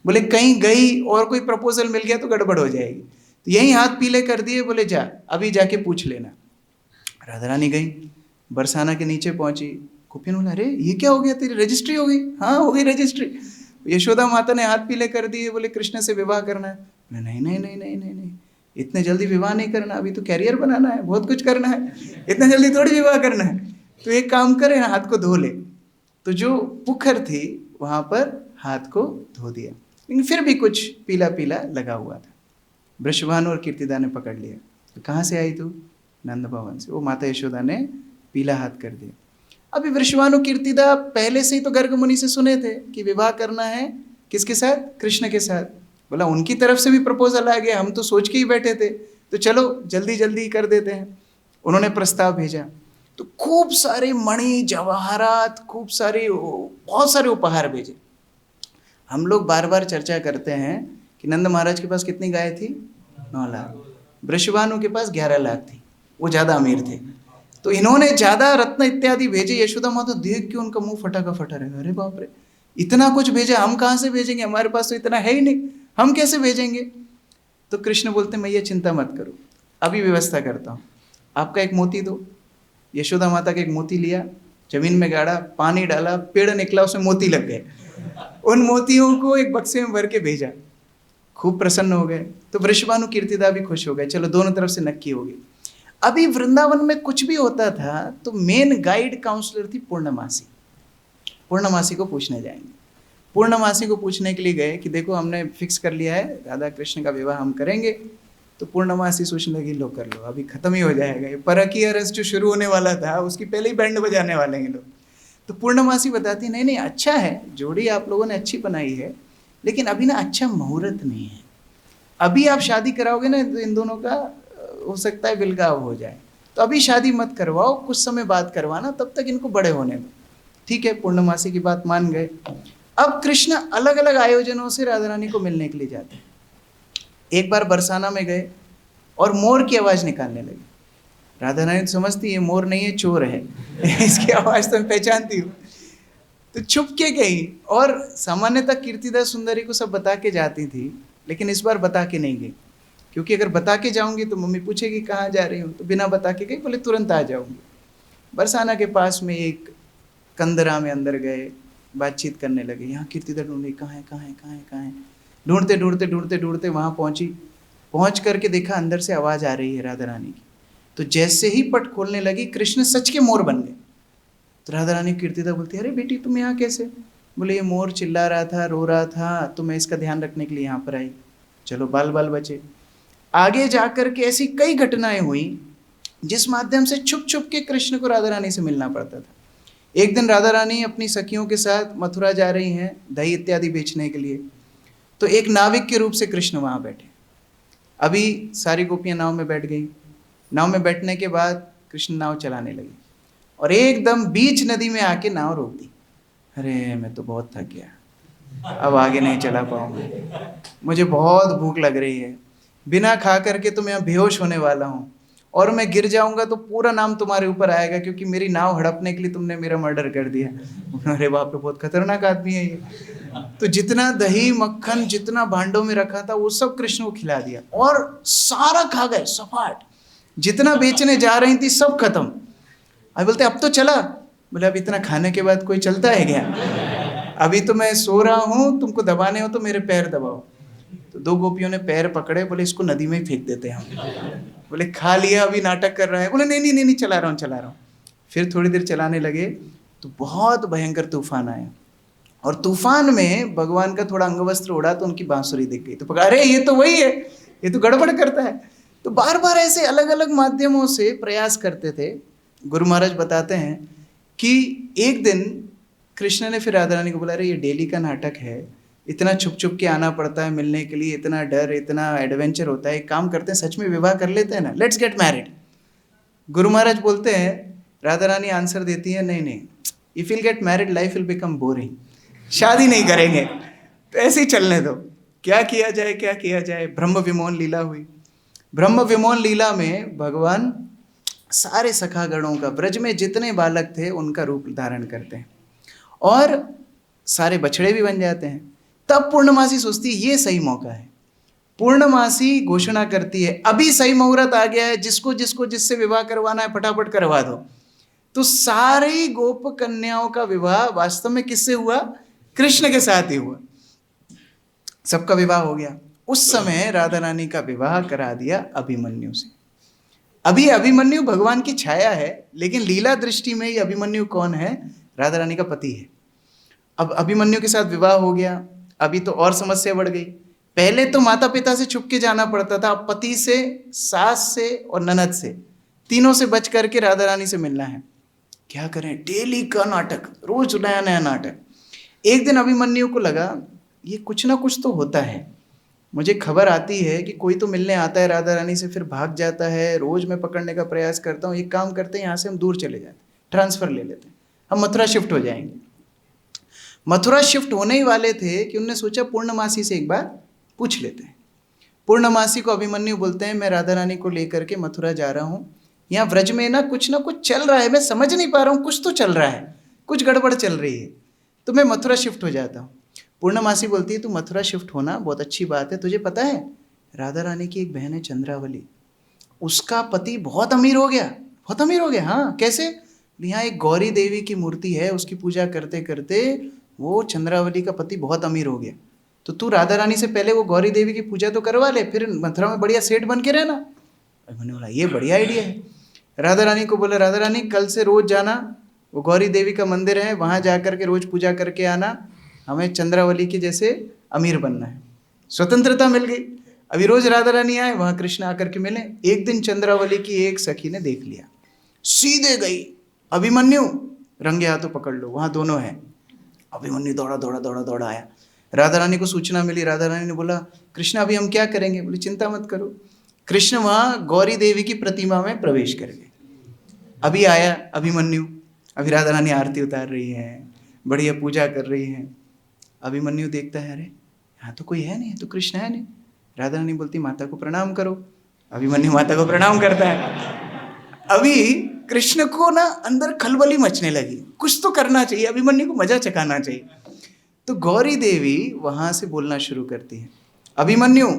बोले कहीं गई और कोई प्रपोजल मिल गया तो गड़बड़ हो जाएगी, तो यही हाथ पीले कर दिए, बोले जा अभी जाके पूछ लेना। राधा रानी गई, बरसाना के नीचे पहुंची। कुपिन बोला अरे ये क्या हो गया, तेरी रजिस्ट्री हो गई? हाँ हो गई रजिस्ट्री। यशोदा माता ने हाथ पीले कर दिए, बोले कृष्ण से विवाह करना है। नहीं नहीं नहीं नहीं नहीं नहीं, इतने जल्दी विवाह नहीं करना, अभी तो कैरियर बनाना है, बहुत कुछ करना है, इतने जल्दी थोड़ी विवाह करना है। तो एक काम करे, हाथ को धो ले। तो जो पुखर थी वहां पर हाथ को धो दिया, लेकिन फिर भी कुछ पीला पीला लगा हुआ था। वृषभानु और कीर्तिदा ने पकड़ लिया, तो कहाँ से आई तू? नंद भवन से। वो माता यशोदा ने पीला हाथ कर दिया। अभी वृषभानु कीर्तिदा पहले से ही तो गर्ग मुनि से सुने थे कि विवाह करना है किसके साथ, कृष्ण के साथ। बोला उनकी तरफ से भी प्रपोजल आ गया, हम तो सोच के ही बैठे थे, तो चलो जल्दी जल्दी कर देते हैं। उन्होंने प्रस्ताव भेजा, तो खूब सारे मणि जवाहरात, खूब सारे बहुत सारे उपहार भेजे। हम लोग बार बार चर्चा करते हैं कि नंद महाराज के पास कितनी गाय थी? 9 लाख। वृषभानु के पास 11 लाख थी, वो ज़्यादा अमीर थे। तो इन्होंने ज़्यादा रत्न इत्यादि भेजे। यशोदा माता देख के उनका मुंह फटा का फटा रहेगा, अरे बाप रे, इतना कुछ भेजा, हम कहाँ से भेजेंगे, हमारे पास तो इतना है ही नहीं, हम कैसे भेजेंगे? तो कृष्ण बोलते मैया चिंता मत करो, अभी व्यवस्था करता हूँ, आपका एक मोती दो। यशोदा माता का एक मोती लिया, जमीन में गाड़ा, पानी डाला, पेड़ निकला, उसमें मोती लग गए। उन मोतियों को एक बक्से में भर के भेजा। खूब प्रसन्न हो गए। तो वृषभानु कीर्तिदा भी खुश हो गए, चलो दोनों तरफ से नक्की हो गई। अभी वृंदावन में कुछ भी होता था तो मेन गाइड काउंसलर थी पूर्णमासी। पूर्णमासी को पूछने जाएंगे। पूर्णमासी को पूछने के लिए गए कि देखो हमने फिक्स कर लिया है राधा कृष्ण का विवाह हम करेंगे। तो पूर्णमासी सोचने लगी लो कर लो, अभी खत्म ही हो जाएगा, ये परकीय रस जो शुरू होने वाला था उसकी पहले ही बैंड बजाने वाले हैं लोग। तो पूर्णमासी बताती नहीं नहीं अच्छा है, जोड़ी आप लोगों ने अच्छी बनाई है, लेकिन अभी ना अच्छा मुहूर्त नहीं है। अभी आप शादी कराओगे ना तो इन दोनों का हो सकता है बिलगाव हो जाए, तो अभी शादी मत करवाओ, कुछ समय बाद करवाना, तब तक इनको बड़े होने दो। ठीक है, पूर्णमासी की बात मान गए। अब कृष्ण अलग अलग आयोजनों से राधा रानी को मिलने के लिए जाते हैं। एक बार बरसाना में गए और मोर की आवाज़ निकालने लगे। राधा रानी तो समझती है मोर नहीं है, चोर है, इसकी आवाज़ तो मैं पहचानती हूँ। तो छुप के गई, और सामान्यतः कीर्तिदा सुंदरी को सब बता के जाती थी, लेकिन इस बार बता के नहीं गई, क्योंकि अगर बता के जाऊंगी तो मम्मी पूछेगी कहाँ जा रही हूँ, तो बिना बता के गई, बोले तुरंत आ जाऊंगी। बरसाना के पास में एक कंदरा में अंदर गए, बातचीत करने लगे। यहाँ कीर्तिदा ढूंढी, कहाँ है कहाँ है कहाँ है कहाँ है, ढूंढते ढूंढते ढूंढते ढूंढते वहाँ पहुँची। पहुँच करके देखा अंदर से आवाज़ आ रही है राधा रानी की। तो जैसे ही पट खोलने लगी, कृष्ण सच के मोर बन गए। तो राधा रानी कीर्तिदा बोलती अरे बेटी तुम यहाँ कैसे? बोले ये मोर चिल्ला रहा था, रो रहा था, तो मैं इसका ध्यान रखने के लिए यहाँ पर आई। चलो बाल बाल बचे। आगे जाकर के ऐसी कई घटनाएं हुई जिस माध्यम से छुप छुप के कृष्ण को राधा रानी से मिलना पड़ता था। एक दिन राधा रानी अपनी सखियों के साथ मथुरा जा रही हैं दही इत्यादि बेचने के लिए। तो एक नाविक के रूप से कृष्ण वहाँ बैठे। अभी सारी गोपियां नाव में बैठ गई। नाव में बैठने के बाद कृष्ण नाव चलाने लगे और एकदम बीच नदी में आके नाव रोक दी। अरे मैं तो बहुत थक गया, अब आगे नहीं चला पाऊंगा, मुझे बहुत भूख लग रही है, बिना खा करके तो मैं यहाँ बेहोश होने वाला हूँ, और मैं गिर जाऊंगा तो पूरा नाम तुम्हारे ऊपर आएगा, क्योंकि मेरी नाव हड़पने के लिए तुमने मेरा मर्डर कर दिया। अरे बाप रे, बहुत खतरनाक आदमी है ये। तो जितना दही मक्खन जितना भांडों में रखा था वो सब कृष्ण को खिला दिया और सारा खा गए सपाट। जितना बेचने जा रही थी सब खत्म। अब बोलते अब तो चला। बोले अब इतना खाने के बाद कोई चलता है क्या? अभी तो मैं सो रहा हूँ, तुमको दबाने हो तो मेरे पैर दबाओ। तो दो गोपियों ने पैर पकड़े, बोले इसको नदी में ही फेंक देते हैं हम। बोले खा लिया, अभी नाटक कर रहा है। बोले नहीं नहीं नहीं, चला रहा हूँ। फिर थोड़ी देर चलाने लगे तो बहुत भयंकर तूफान आया, और तूफान में भगवान का थोड़ा अंगवस्त्र उड़ा तो उनकी बांसुरी दिख गई। तो पकड़ा, अरे ये तो वही है, ये तो गड़बड़ करता है। तो बार बार ऐसे अलग अलग माध्यमों से प्रयास करते थे। गुरु महाराज बताते हैं कि एक दिन कृष्ण ने फिर राधा रानी को बोला, अरे ये डेली का नाटक है, इतना छुप छुप के आना पड़ता है मिलने के लिए, इतना डर इतना एडवेंचर होता है, एक काम करते हैं सच में विवाह कर लेते हैं ना, let's get married. Guru Maharaj बोलते हैं, राधा रानी आंसर देती है, नहीं नहीं, if will get married life will become boring, शादी नहीं करेंगे, तो ऐसे ही चलने दो। क्या किया जाए क्या किया जाए। ब्रह्म विमोहन लीला हुई। ब्रह्म विमोहन लीला में भगवान सारे सखागणों का, ब्रज में जितने बालक थे उनका रूप धारण करते हैं और सारे बछड़े भी बन जाते हैं। तब पूर्णमासी सोचती है ये सही मौका है। पूर्णमासी घोषणा करती है अभी सही मुहूर्त आ गया है, जिसको जिसको जिससे विवाह करवाना है फटाफट करवा दो। तो सारी गोप कन्याओं का विवाह वास्तव में किससे हुआ? कृष्ण के साथ ही हुआ। सबका विवाह हो गया। उस समय राधा रानी का विवाह करा दिया अभिमन्यु से। अभी अभिमन्यु भगवान की छाया है, लेकिन लीला दृष्टि में ये अभिमन्यु कौन है? राधा रानी का पति है। अब अभिमन्यु के साथ विवाह हो गया, अभी तो और समस्या बढ़ गई। पहले तो माता पिता से छुप के जाना पड़ता था, अब पति से, सास से और ननद से, तीनों से बच करके राधा रानी से मिलना है। क्या करें? डेली का नाटक, रोज नया नया नाटक। एक दिन अभिमन्यु को लगा ये कुछ ना कुछ तो होता है, मुझे खबर आती है कि कोई तो मिलने आता है राधा रानी से, फिर भाग जाता है, रोज मैं पकड़ने का प्रयास करता हूँ। एक काम करते हैं, यहाँ से हम दूर चले जाते, ट्रांसफर ले लेते हैं, हम मथुरा शिफ्ट हो जाएंगे। मथुरा शिफ्ट होने ही वाले थे कि उनने सोचा पूर्णमासी से एक बार पूछ लेते हैं। पूर्णमासी को अभिमन्यु बोलते हैं, मैं राधा रानी को लेकर के मथुरा जा रहा हूँ, यहाँ व्रज में ना कुछ चल रहा है, मैं समझ नहीं पा रहा हूँ, कुछ तो चल रहा है, कुछ गड़बड़ चल रही है, तो मैं मथुरा शिफ्ट हो जाता हूँ। पूर्णमासी बोलती है, तू मथुरा शिफ्ट होना बहुत अच्छी बात है, तुझे पता है राधा रानी की एक बहन है चंद्रावली, उसका पति बहुत अमीर हो गया, बहुत अमीर हो गया। हाँ कैसे? यहाँ एक गौरी देवी की मूर्ति है, उसकी पूजा करते करते वो चंद्रावली का पति बहुत अमीर हो गया, तो तू राधा रानी से पहले वो गौरी देवी की पूजा तो करवा ले, फिर मथुरा में बढ़िया सेठ बन के रहना। मैंने बोला ये बढ़िया आइडिया है। राधा रानी को बोला, राधा रानी कल से रोज जाना, वो गौरी देवी का मंदिर है, वहाँ जा करके रोज पूजा करके आना, हमें चंद्रावली के जैसे अमीर बनना है। स्वतंत्रता मिल गई। अभी रोज राधा रानी आए, वहाँ कृष्ण आकर के मिले। एक दिन चंद्रावली की एक सखी ने देख लिया, सीधे गई, अभिमन्यु रंगे हाथों पकड़ लो, वहाँ दोनों हैं। अभिमन्यु दौड़ा दौड़ा दौड़ा दौड़ा आया। राधा रानी को सूचना मिली। राधा रानी ने बोला, कृष्ण अभी हम क्या करेंगे? बोले चिंता मत करो। कृष्ण वहाँ गौरी देवी की प्रतिमा में प्रवेश कर गए। अभी आया अभिमन्यु, अभी राधा रानी आरती उतार रही है, बढ़िया पूजा कर रही है। अभिमन्यु देखता है, अरे यहाँ तो कोई है नहीं, तो कृष्ण है नहीं। राधा रानी बोलती, माता को प्रणाम करो। अभिमन्यु माता को प्रणाम करता है। अभी कृष्ण को ना अंदर खलबली मचने लगी, कुछ तो करना चाहिए, अभिमन्यु को मजा चखाना चाहिए। तो गौरी देवी वहां से बोलना शुरू करती है, अभिमन्यु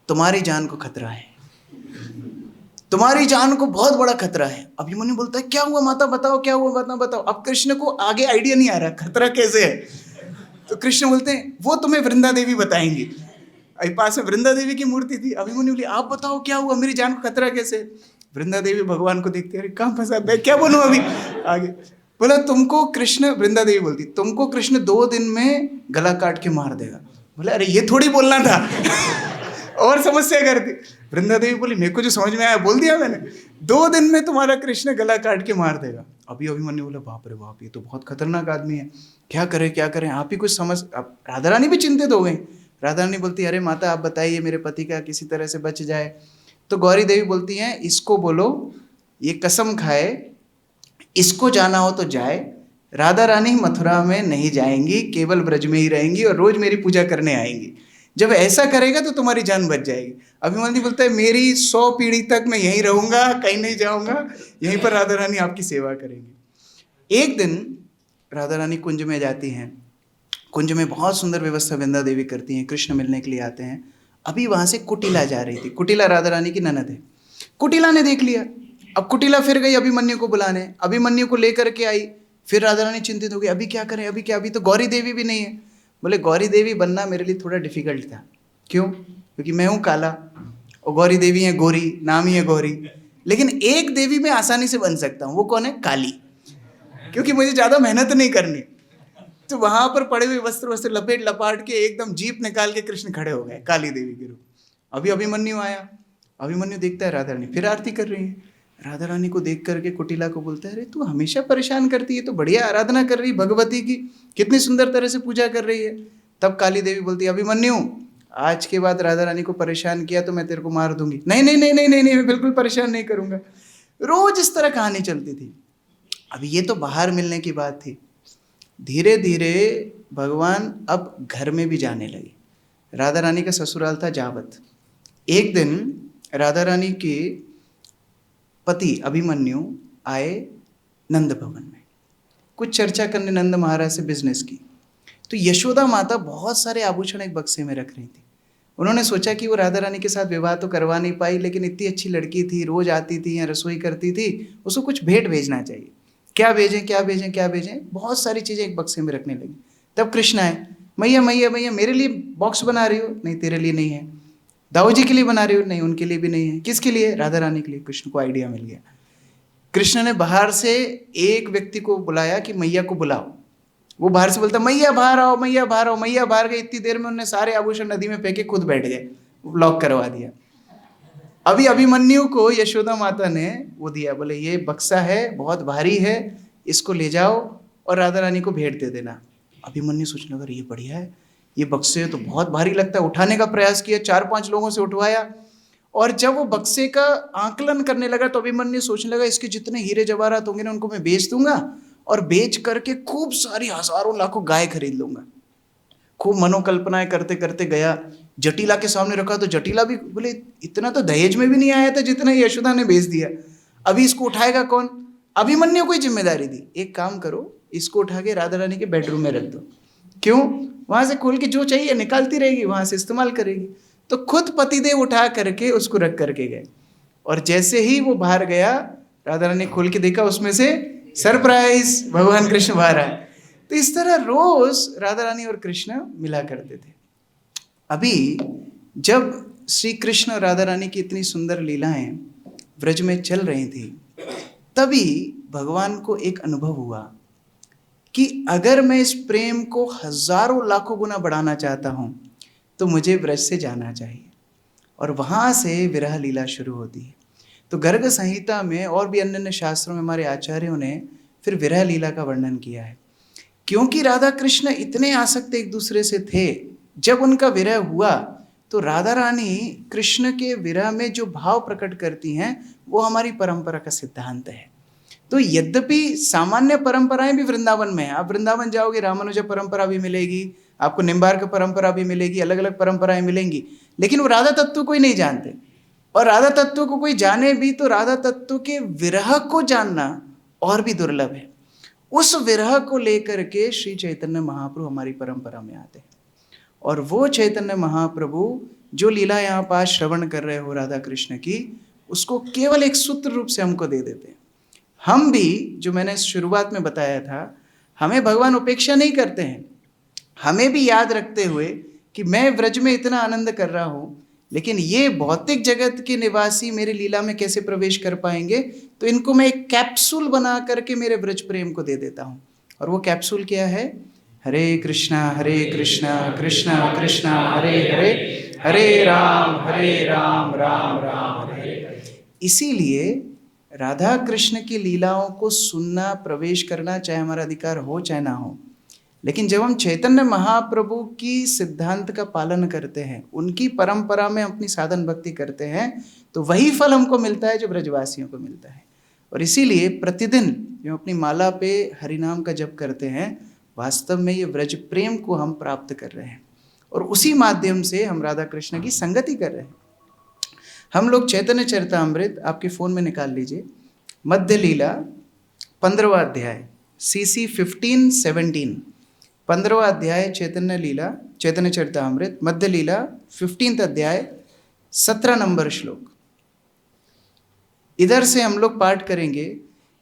तुम्हारी जान को खतरा है, तुम्हारी जान को बहुत बड़ा खतरा है। अभिमन्यु बोलता है, क्या हुआ माता, बताओ क्या हुआ, बताओ। अब कृष्ण को आगे आइडिया नहीं आ रहा खतरा कैसे है। तो कृष्ण बोलते हैं, वो तुम्हें वृंदा देवी बताएंगी। अभी पास में वृंदा देवी की मूर्ति थी। अभिमन्यु बोली, आप बताओ क्या हुआ, मेरी जान को खतरा कैसे? वृंदा देवी भगवान को देखते, अरे कहाँ फंसा, मैं क्या बोलूं अभी आगे। बोला, तुमको कृष्ण, वृंदा देवी बोलती, तुमको कृष्ण 2 दिन में गला काट के मार देगा। बोले अरे ये थोड़ी बोलना था और समस्या कर दी। वृंदा देवी बोली, मेरे को जो समझ में आया बोल दिया मैंने, 2 दिन में तुम्हारा कृष्ण गला काट के मार देगा। अभी अभिमन्यु बोला, बाप रे बाप, ये तो बहुत खतरनाक आदमी है, क्या करें क्या करें, आप ही कुछ समझ। अब राधा रानी भी चिंतित हो गई। राधा रानी बोलती है अरे माता आप बताइए मेरे पति का किसी तरह से बच जाए। तो गौरी देवी बोलती हैं इसको बोलो ये कसम खाए इसको जाना हो तो जाए, राधा रानी मथुरा में नहीं जाएंगी, केवल ब्रज में ही रहेंगी और रोज मेरी पूजा करने आएंगी। जब ऐसा करेगा तो तुम्हारी जान बच जाएगी। अभिमन्यु बोलता है मेरी 100 पीढ़ी तक मैं यहीं रहूंगा, कहीं नहीं जाऊंगा, यहीं पर राधा रानी आपकी सेवा करेंगी। एक दिन राधा रानी कुंज में जाती हैं। कुंज में बहुत सुंदर व्यवस्था वृंदा देवी करती हैं, कृष्ण मिलने के लिए आते हैं। अभी वहां से कुटिला जा रही थी। कुटिला राधा रानी की ननद है। कुटिला ने देख लिया। अब कुटिला फिर गई अभिमन्यु को बुलाने, अभिमन्यु को लेकर के आई। फिर राधा रानी चिंतित हो गई, अभी क्या करें, अभी क्या, अभी तो गौरी देवी भी नहीं है। बोले गौरी देवी बनना मेरे लिए थोड़ा डिफिकल्ट था। क्यों? क्योंकि मैं हूं काला और गौरी देवी है गोरी, नाम ही है गौरी। लेकिन एक देवी में आसानी से बन सकता हूं, वो कौन है? काली, क्योंकि मुझे ज्यादा मेहनत नहीं करनी। तो वहां पर पड़े हुए वस्त्र वस्त्र लपेट लपाट के एकदम जीप निकाल के कृष्ण खड़े हो गए काली देवी के रूप। अभी अभिमन्यु आया। अभिमन्यु देखता है राधा रानी फिर आरती कर रही है। राधा रानी को देख करके कुटिला को बोलता है अरे तू हमेशा परेशान करती है, तो बढ़िया आराधना कर रही भगवती की, कितनी सुंदर तरह से पूजा कर रही है। तब काली देवी बोलती है अभिमन्यु आज के बाद राधा रानी को परेशान किया तो मैं तेरे को मार दूंगी। नहीं नहीं नहीं नहीं नहीं, नहीं मैं बिल्कुल परेशान नहीं करूंगा। रोज इस तरह कहानी चलती थी। अभी ये तो बाहर मिलने की बात थी। धीरे धीरे भगवान अब घर में भी जाने लगे। राधा रानी का ससुराल था जावत। एक दिन राधा रानी के पति अभिमन्यु आए नंद भवन में, कुछ चर्चा करने नंद महाराज से बिजनेस की। तो यशोदा माता बहुत सारे आभूषण एक बक्से में रख रही थी। उन्होंने सोचा कि वो राधा रानी के साथ विवाह तो करवा नहीं पाई, लेकिन इतनी अच्छी लड़की थी, रोज आती थी या रसोई करती थी, उसको कुछ भेंट भेजना चाहिए। क्या भेजें क्या भेजें क्या भेजें, बहुत सारी चीजें एक बक्से में रखने लगी। तब कृष्ण आए, मैया मैया मैया मेरे लिए बॉक्स बना रही हो? नहीं तेरे लिए नहीं है। दाऊ जी के लिए बना रही हो? नहीं उनके लिए भी नहीं है। किसके लिए? राधा रानी के लिए। कृष्ण को आइडिया मिल गया। कृष्ण ने बाहर से एक व्यक्ति को बुलाया कि मैया को बुलाओ। वो बाहर से बोलता मैया बाहर आओ, मैया बाहर आओ। मैया बाहर गई, इतनी देर में उन्होंने सारे आभूषण नदी में फेंके, खुद बैठ गए, लॉक करवा दिया। अभी अभिमन्यु को यशोदा माता ने वो दिया, बोले ये बक्सा है, बहुत भारी है, इसको ले जाओ और राधा रानी को भेंट दे देना। अभिमन्यु सोचने लगा ये बढ़िया है, ये बक्से तो बहुत भारी लगता है। उठाने का प्रयास किया, 4-5 लोगों से उठवाया, और जब वो बक्से का आंकलन करने लगा तो अभिमन्यु सोचने लगा इसके जितने हीरे जवाहरात होंगे ना उनको मैं बेच दूंगा और बेच करके खूब सारी हजारों लाखों गाय खरीद लूंगा। खूब मनोकल्पनाएं करते करते गया, जटिला के सामने रखा तो जटिला भी बोले इतना तो दहेज में भी नहीं आया था जितना यशोदा ने बेच दिया, अभी इसको उठाएगा कौन? अभिमन्यु को जिम्मेदारी दी, एक काम करो इसको उठा के राधा रानी के बेडरूम में रख दो। क्यों? वहां से खोल के जो चाहिए निकालती रहेगी, वहां से इस्तेमाल करेगी। तो खुद पतिदेव उठा करके उसको रख करके गए, और जैसे ही वो बाहर गया राधा रानी खोल के देखा, उसमें से सरप्राइज भगवान कृष्ण बाहर आए। तो इस तरह रोज राधा रानी और कृष्ण मिला करते थे। अभी जब श्री कृष्ण और राधा रानी की इतनी सुंदर लीलाएं व्रज में चल रही थी, तभी भगवान को एक अनुभव हुआ कि अगर मैं इस प्रेम को हजारों लाखों गुना बढ़ाना चाहता हूं तो मुझे व्रज से जाना चाहिए, और वहां से विरह लीला शुरू होती है। तो गर्ग संहिता में और भी अन्य अन्य शास्त्रों में हमारे आचार्यों ने फिर विरह लीला का वर्णन किया है। क्योंकि राधा कृष्ण इतने आसक्त एक दूसरे से थे, जब उनका विरह हुआ तो राधा रानी कृष्ण के विरह में जो भाव प्रकट करती हैं वो हमारी परंपरा का सिद्धांत है। तो यद्यपि सामान्य परंपराएं भी वृंदावन में है, आप वृंदावन जाओगे रामानुज परंपरा भी मिलेगी, आपको निम्बार्क परंपरा भी मिलेगी, अलग अलग परंपराएं मिलेंगी, लेकिन वो राधा तत्व को ही नहीं जानते। और राधा तत्व को कोई जाने भी तो राधा तत्व के विरह को जानना और भी दुर्लभ है। उस विरह को लेकर के श्री चैतन्य महाप्रभु हमारी परंपरा में आते हैं, और वो चैतन्य महाप्रभु जो लीला यहाँ पास श्रवण कर रहे हो राधा कृष्ण की, उसको केवल एक सूत्र रूप से हमको दे देते हैं। हम भी, जो मैंने शुरुआत में बताया था, हमें भगवान उपेक्षा नहीं करते हैं। हमें भी याद रखते हुए कि मैं व्रज में इतना आनंद कर रहा हूँ, लेकिन ये भौतिक जगत के निवासी मेरी लीला में कैसे प्रवेश कर पाएंगे, तो इनको मैं एक कैप्सूल बना करके मेरे व्रज प्रेम को दे देता हूँ। और वो कैप्सूल क्या है? हरे कृष्णा कृष्णा कृष्णा हरे हरे, हरे राम राम राम हरे हरे। इसीलिए राधा कृष्ण की लीलाओं को सुनना, प्रवेश करना, चाहे हमारा अधिकार हो चाहे ना हो, लेकिन जब हम चैतन्य महाप्रभु की सिद्धांत का पालन करते हैं, उनकी परंपरा में अपनी साधन भक्ति करते हैं, तो वही फल हमको मिलता है जो ब्रजवासियों को मिलता है। और इसीलिए प्रतिदिन जो अपनी माला पे हरिनाम का जप करते हैं, वास्तव में ये व्रज प्रेम को हम प्राप्त कर रहे हैं और उसी माध्यम से हम राधा कृष्ण की संगति कर रहे हैं। हम लोग चैतन्य चरितामृत आपके फ़ोन में निकाल लीजिए, मध्य लीला 15वां अध्याय, CC 15-17, 15वां अध्याय चैतन्य लीला, चैतन्य चरितामृत, मध्य लीला 15 अध्याय, 17 नंबर श्लोक। इधर से हम लोग पाठ करेंगे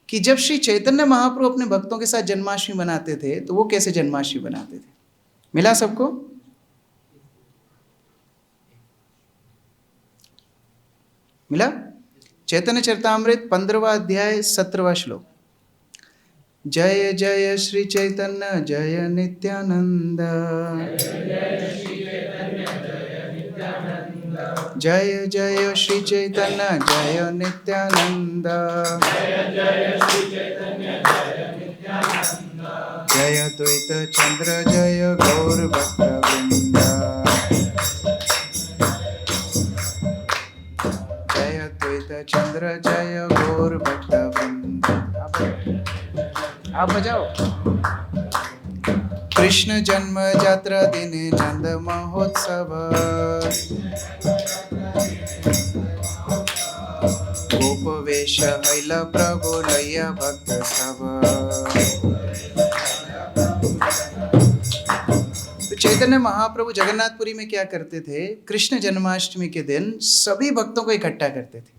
कि जब श्री चैतन्य महाप्रभु अपने भक्तों के साथ जन्माष्टमी मनाते थे तो वो कैसे जन्माष्टमी मनाते थे। मिला सबको? मिला? चैतन्य चरितामृत 15वां अध्याय 17वां श्लोक। जय जय श्री चैतन्य जय नित्यानंद, जय जय श्री चैतन्य जय नित्यानंद, जय द्वैत चंद्र जय गौर भक्तवृंद, जय द्वैत चंद्र जय गौर भक्तवृंद। आप बजाओ। कृष्ण जन्म जात्रा दिने नंद महोत्सव, गोपवेश हैल प्रभु लैया भक्त सब। तो चैतन्य महाप्रभु जगन्नाथपुरी में क्या करते थे, कृष्ण जन्माष्टमी के दिन सभी भक्तों को इकट्ठा करते थे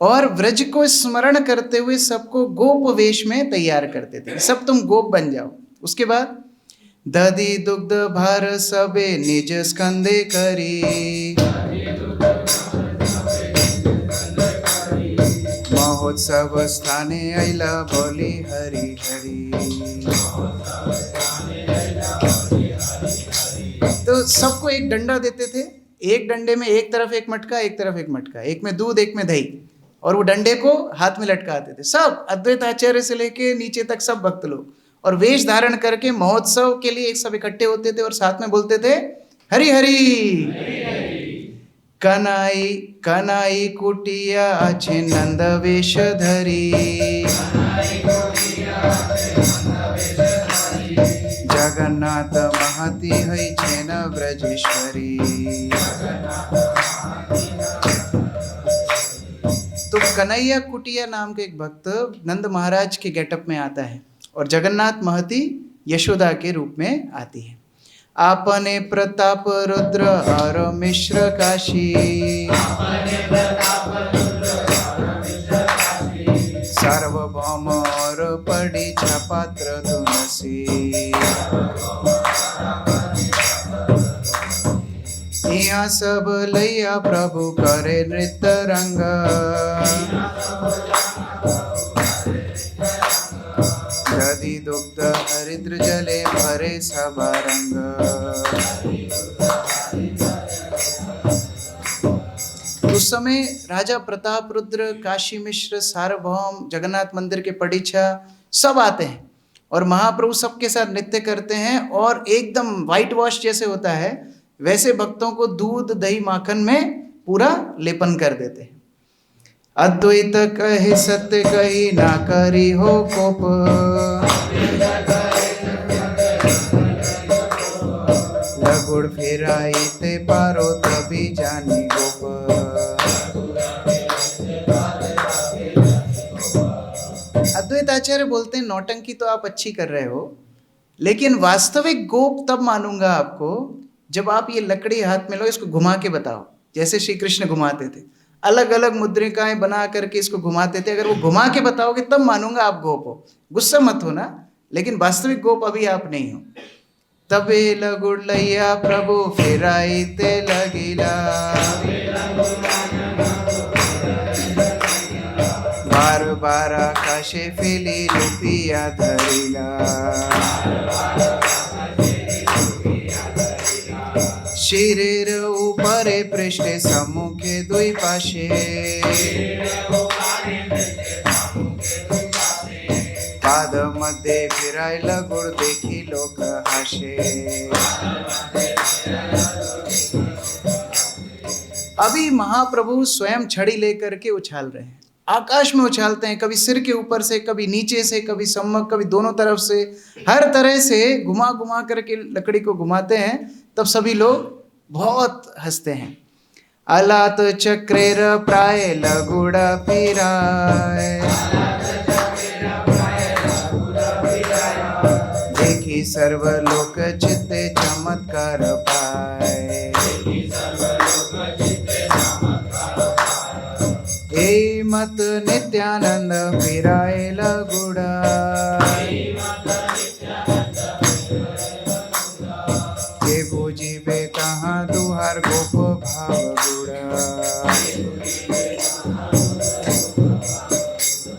और व्रज को स्मरण करते हुए सबको गोप वेश में तैयार करते थे, सब तुम गोप बन जाओ। उसके बाद दधि दुग्ध भार सबे निज स्कंदे करी, महोत्सव स्थाने अइला बोली हरि हरि। तो सबको एक डंडा देते थे, एक डंडे में एक तरफ एक मटका, एक तरफ एक मटका, एक में दूध एक में दही, और वो डंडे को हाथ में लटकाते थे। सब अद्वैत आचार्य से लेके नीचे तक सब भक्त लोग, और वेश धारण करके महोत्सव के लिए एक सब इकट्ठे होते थे और साथ में बोलते थे हरि हरि। कनाई कनाई कुटिया अच्छे नंद वेश धरी, जगन्नाथ महती है छेन ब्रजेश्वरी। तो कन्हैया कुटिया नाम के एक भक्त नंद महाराज के गेटअप में आता है और जगन्नाथ महती यशोदा के रूप में आती है। आपने प्रताप रुद्र और मिश्र काशी, सार्वभौम और पड़ी छपात्र तुलसी। यहाँ सब लैया प्रभु करे नृत्य रंग, दधि दुग्ध हरिद्र जले भरे सभा रंग। उस समय राजा प्रताप रुद्र, काशी मिश्र, सार्वभौम, जगन्नाथ मंदिर के पडीछा सब आते हैं और महाप्रभु सबके साथ नृत्य करते हैं और एकदम व्हाइट वॉश जैसे होता है वैसे भक्तों को दूध दही माखन में पूरा लेपन कर देते हैं। अद्वैत कहे सत्य कही ना करी हो कोप, लगुड़ फेराई ते पारो तभी जानी गोप। अद्वैत आचार्य बोलते हैं नौटंकी तो आप अच्छी कर रहे हो, लेकिन वास्तविक गोप तब मानूंगा आपको जब आप ये लकड़ी हाथ में लो, इसको घुमा के बताओ जैसे श्री कृष्ण घुमाते थे, अलग अलग मुद्रिकाएं बना करके इसको घुमाते थे। अगर वो घुमा के बताओगे तब मानूंगा आप गोप हो। गुस्सा मत होना, लेकिन वास्तविक गोप अभी आप नहीं हो। तबे लगुड़ लैया प्रभु फेराई ते लगिला, बार बार आकाशे फेली लुपिया धरिला। शिरेर ऊपरे पृष्ठे सम्मुखे दुई पाशे, पाद मध्य मध्ये फिरायला गुड देखी लोक हाशे। अभी महाप्रभु स्वयं छड़ी लेकर के उछाल रहे हैं, आकाश में उछालते हैं, कभी सिर के ऊपर से, कभी नीचे से, कभी सम्मुख, कभी दोनों तरफ से, हर तरह से घुमा घुमा करके लकड़ी को घुमाते हैं। तब सभी लोग बहुत हंसते हैं। अलात चक्रेर प्राय लगुड़ पीराय, देखी सर्वलोक चित्ते चमत्कार पाए। हे मत नित्यानंद फिराए लगुड़ा, के बूझिबे कहाँ दुहार गोप भाव गुड़ा।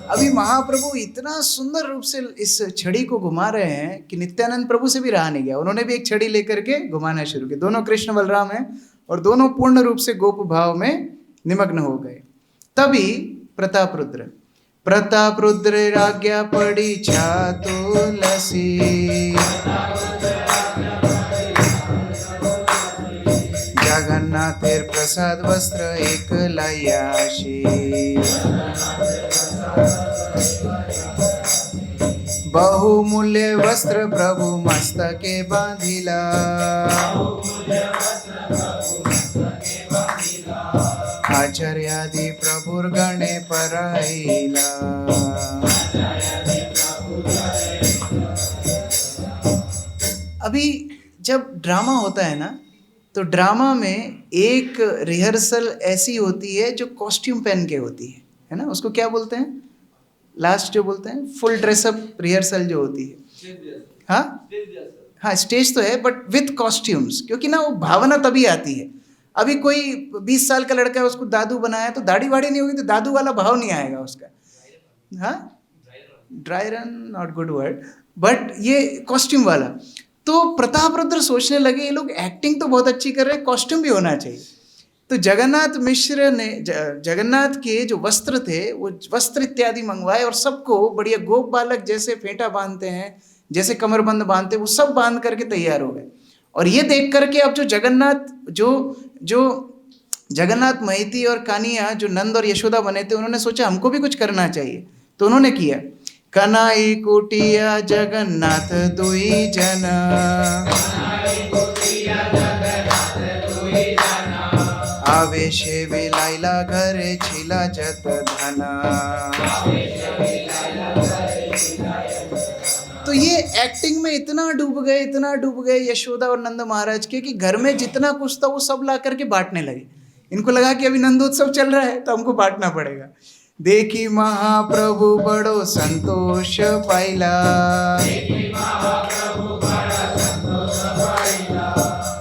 अभी महाप्रभु इतना सुंदर रूप से इस छड़ी को घुमा रहे हैं कि नित्यानंद प्रभु से भी रहा नहीं गया, उन्होंने भी एक छड़ी लेकर के घुमाना शुरू किया। दोनों कृष्ण बलराम हैं और दोनों पूर्ण रूप से गोप भाव में निमग्न हो गए। तभी प्रताप रुद्र आज्ञा पड़ी छा तुलसी, जगन्नाथेर प्रसाद वस्त्र एक लयाशी। बहुमूल्य वस्त्र प्रभु मस्तके बांधिला, आचार्यादि प्रभुर गणे पराइला। अभी जब ड्रामा होता है ना, तो ड्रामा में एक रिहर्सल ऐसी होती है जो कॉस्ट्यूम पहन के होती है ना, उसको क्या बोलते हैं लास्ट जो बोलते हैं, फुल ड्रेसअप रिहर्सल जो होती है। हाँ स्टेज तो है बट विथ कॉस्ट्यूम्स, क्योंकि ना वो भावना तभी आती है। अभी कोई 20 साल का लड़का है, उसको दादू बनाया तो दाढ़ी वाड़ी नहीं होगी तो दादू वाला भाव नहीं आएगा उसका। हाँ dry run not good word, but ये कॉस्ट्यूम वाला। तो प्रताप रुद्र सोचने लगे ये लोग एक्टिंग तो बहुत अच्छी कर रहे हैं, कॉस्ट्यूम भी होना चाहिए। तो जगन्नाथ मिश्र ने जगन्नाथ के जो वस्त्र थे वो वस्त्र इत्यादि मंगवाए और सबको बढ़िया गोप बालक जैसे फेंटा बांधते हैं, जैसे कमरबंद बांधते, वो सब बांध करके तैयार हो गए। और ये देख करके अब जो जगन्नाथ महती और कानिया जो नंद और यशोदा बने थे, उन्होंने सोचा हमको भी कुछ करना चाहिए। तो उन्होंने किया, कनाई कुटिया जगन्नाथ दुई जन, आवेशे विलाइला घरे छिला जत धना। तो ये एक्टिंग में इतना डूब गए यशोदा और नंद महाराज के, कि घर में जितना कुछ था वो सब ला करके बांटने लगे। इनको लगा कि अभी नंदोत्सव चल रहा है तो हमको बांटना पड़ेगा। देखी महाप्रभु बड़ो संतोष पाइला,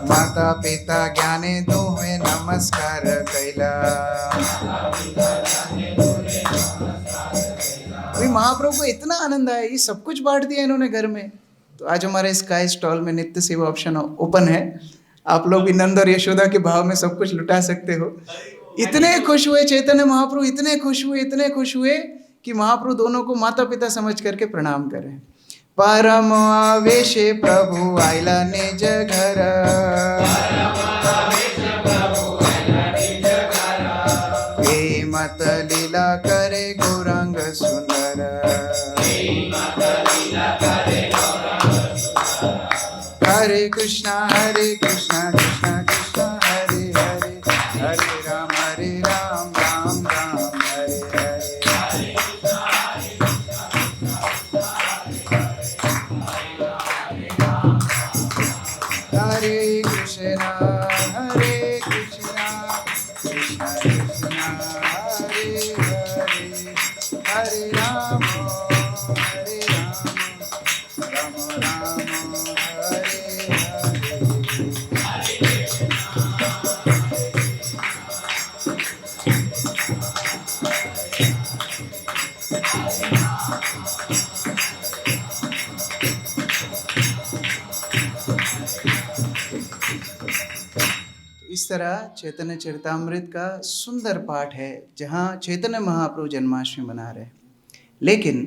माता पिता ज्ञाने दोहे नमस्कार कैला। अभी महाप्रभु को इतना आनंद आया, ये सब कुछ बांट दिया इन्होंने घर में। तो आज हमारे स्काई स्टॉल में नित्य सेवा ऑप्शन ओपन है, आप लोग भी नंद और यशोदा के भाव में सब कुछ लुटा सकते हो। इतने खुश हुए चैतन्य महाप्रभु, इतने खुश हुए कि महाप्रभु दोनों को माता पिता समझ करके प्रणाम करें। परम आवेशे प्रभु आइला निज घर, हे मत लीला करे गौरांग सुंदर। हरे कृष्णा कृष्णा कृष्णा हरे हरे, हरे राम राम राम हरे हरे। हरे कृष्णा कृष्णा कृष्णा हरे हरे, हरे राम राम राम हरे हरे। इस तरह चैतन्य चरितामृत का सुंदर पाठ है जहाँ चैतन्य महाप्रभु जन्माष्टमी मना रहे हैं। लेकिन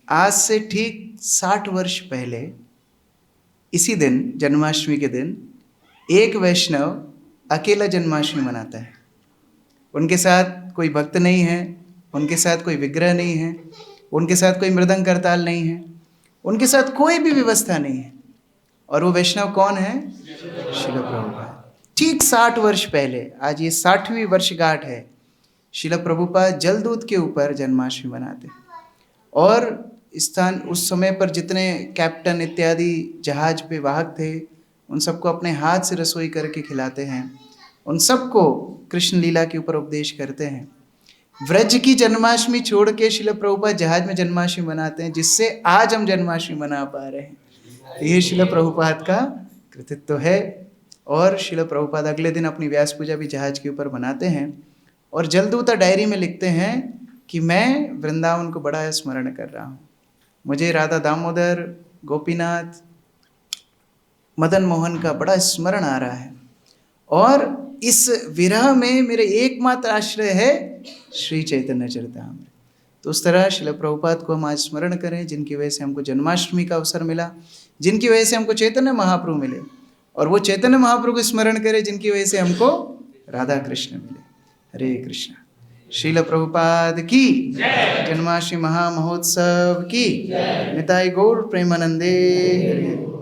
आज से ठीक 60 वर्ष पहले इसी दिन, जन्माष्टमी के दिन, एक वैष्णव अकेला जन्माष्टमी मनाता है। उनके साथ कोई भक्त नहीं है, उनके साथ कोई विग्रह नहीं है, उनके साथ कोई मृदंग करताल नहीं है, उनके साथ कोई भी व्यवस्था नहीं है। और वो वैष्णव कौन है? श्रील प्रभुपाद। ठीक 60 वर्ष पहले, आज ये 60वीं वर्षगांठ है, श्रील प्रभुपाद जलदूत के ऊपर जन्माष्टमी मनाते। और स्थान उस समय पर जितने कैप्टन इत्यादि जहाज पे वाहक थे, उन सबको अपने हाथ से रसोई करके खिलाते हैं, उन सबको कृष्ण लीला के ऊपर उपदेश करते हैं। व्रज की जन्माष्टमी छोड़ के श्रील प्रभुपाद जहाज में जन्माष्टमी मनाते हैं, जिससे आज हम जन्माष्टमी मना पा रहे हैं। ये श्रील प्रभुपाद का कृतित्व है। और श्रील प्रभुपाद अगले दिन अपनी व्यास पूजा भी जहाज के ऊपर मनाते हैं। और जलदूता डायरी में लिखते हैं कि मैं वृंदावन को बड़ा स्मरण कर रहा हूँ, मुझे राधा दामोदर, गोपीनाथ, मदन मोहन का बड़ा स्मरण आ रहा है, और इस विरह में मेरे एकमात्र आश्रय है श्री चैतन्य चरितामृत। तो उस तरह श्रील प्रभुपाद को हम आज स्मरण करें, जिनकी वजह से हमको जन्माष्टमी का अवसर मिला, जिनकी वजह से हमको चैतन्य महाप्रभु मिले, और वो चैतन्य महाप्रभु को स्मरण करें जिनकी वजह से हमको राधा कृष्ण मिले। हरे कृष्णा। श्रील प्रभुपाद की जन्माष्टमी महामहोत्सव की। निताई गौर प्रेमानंदे। हरे।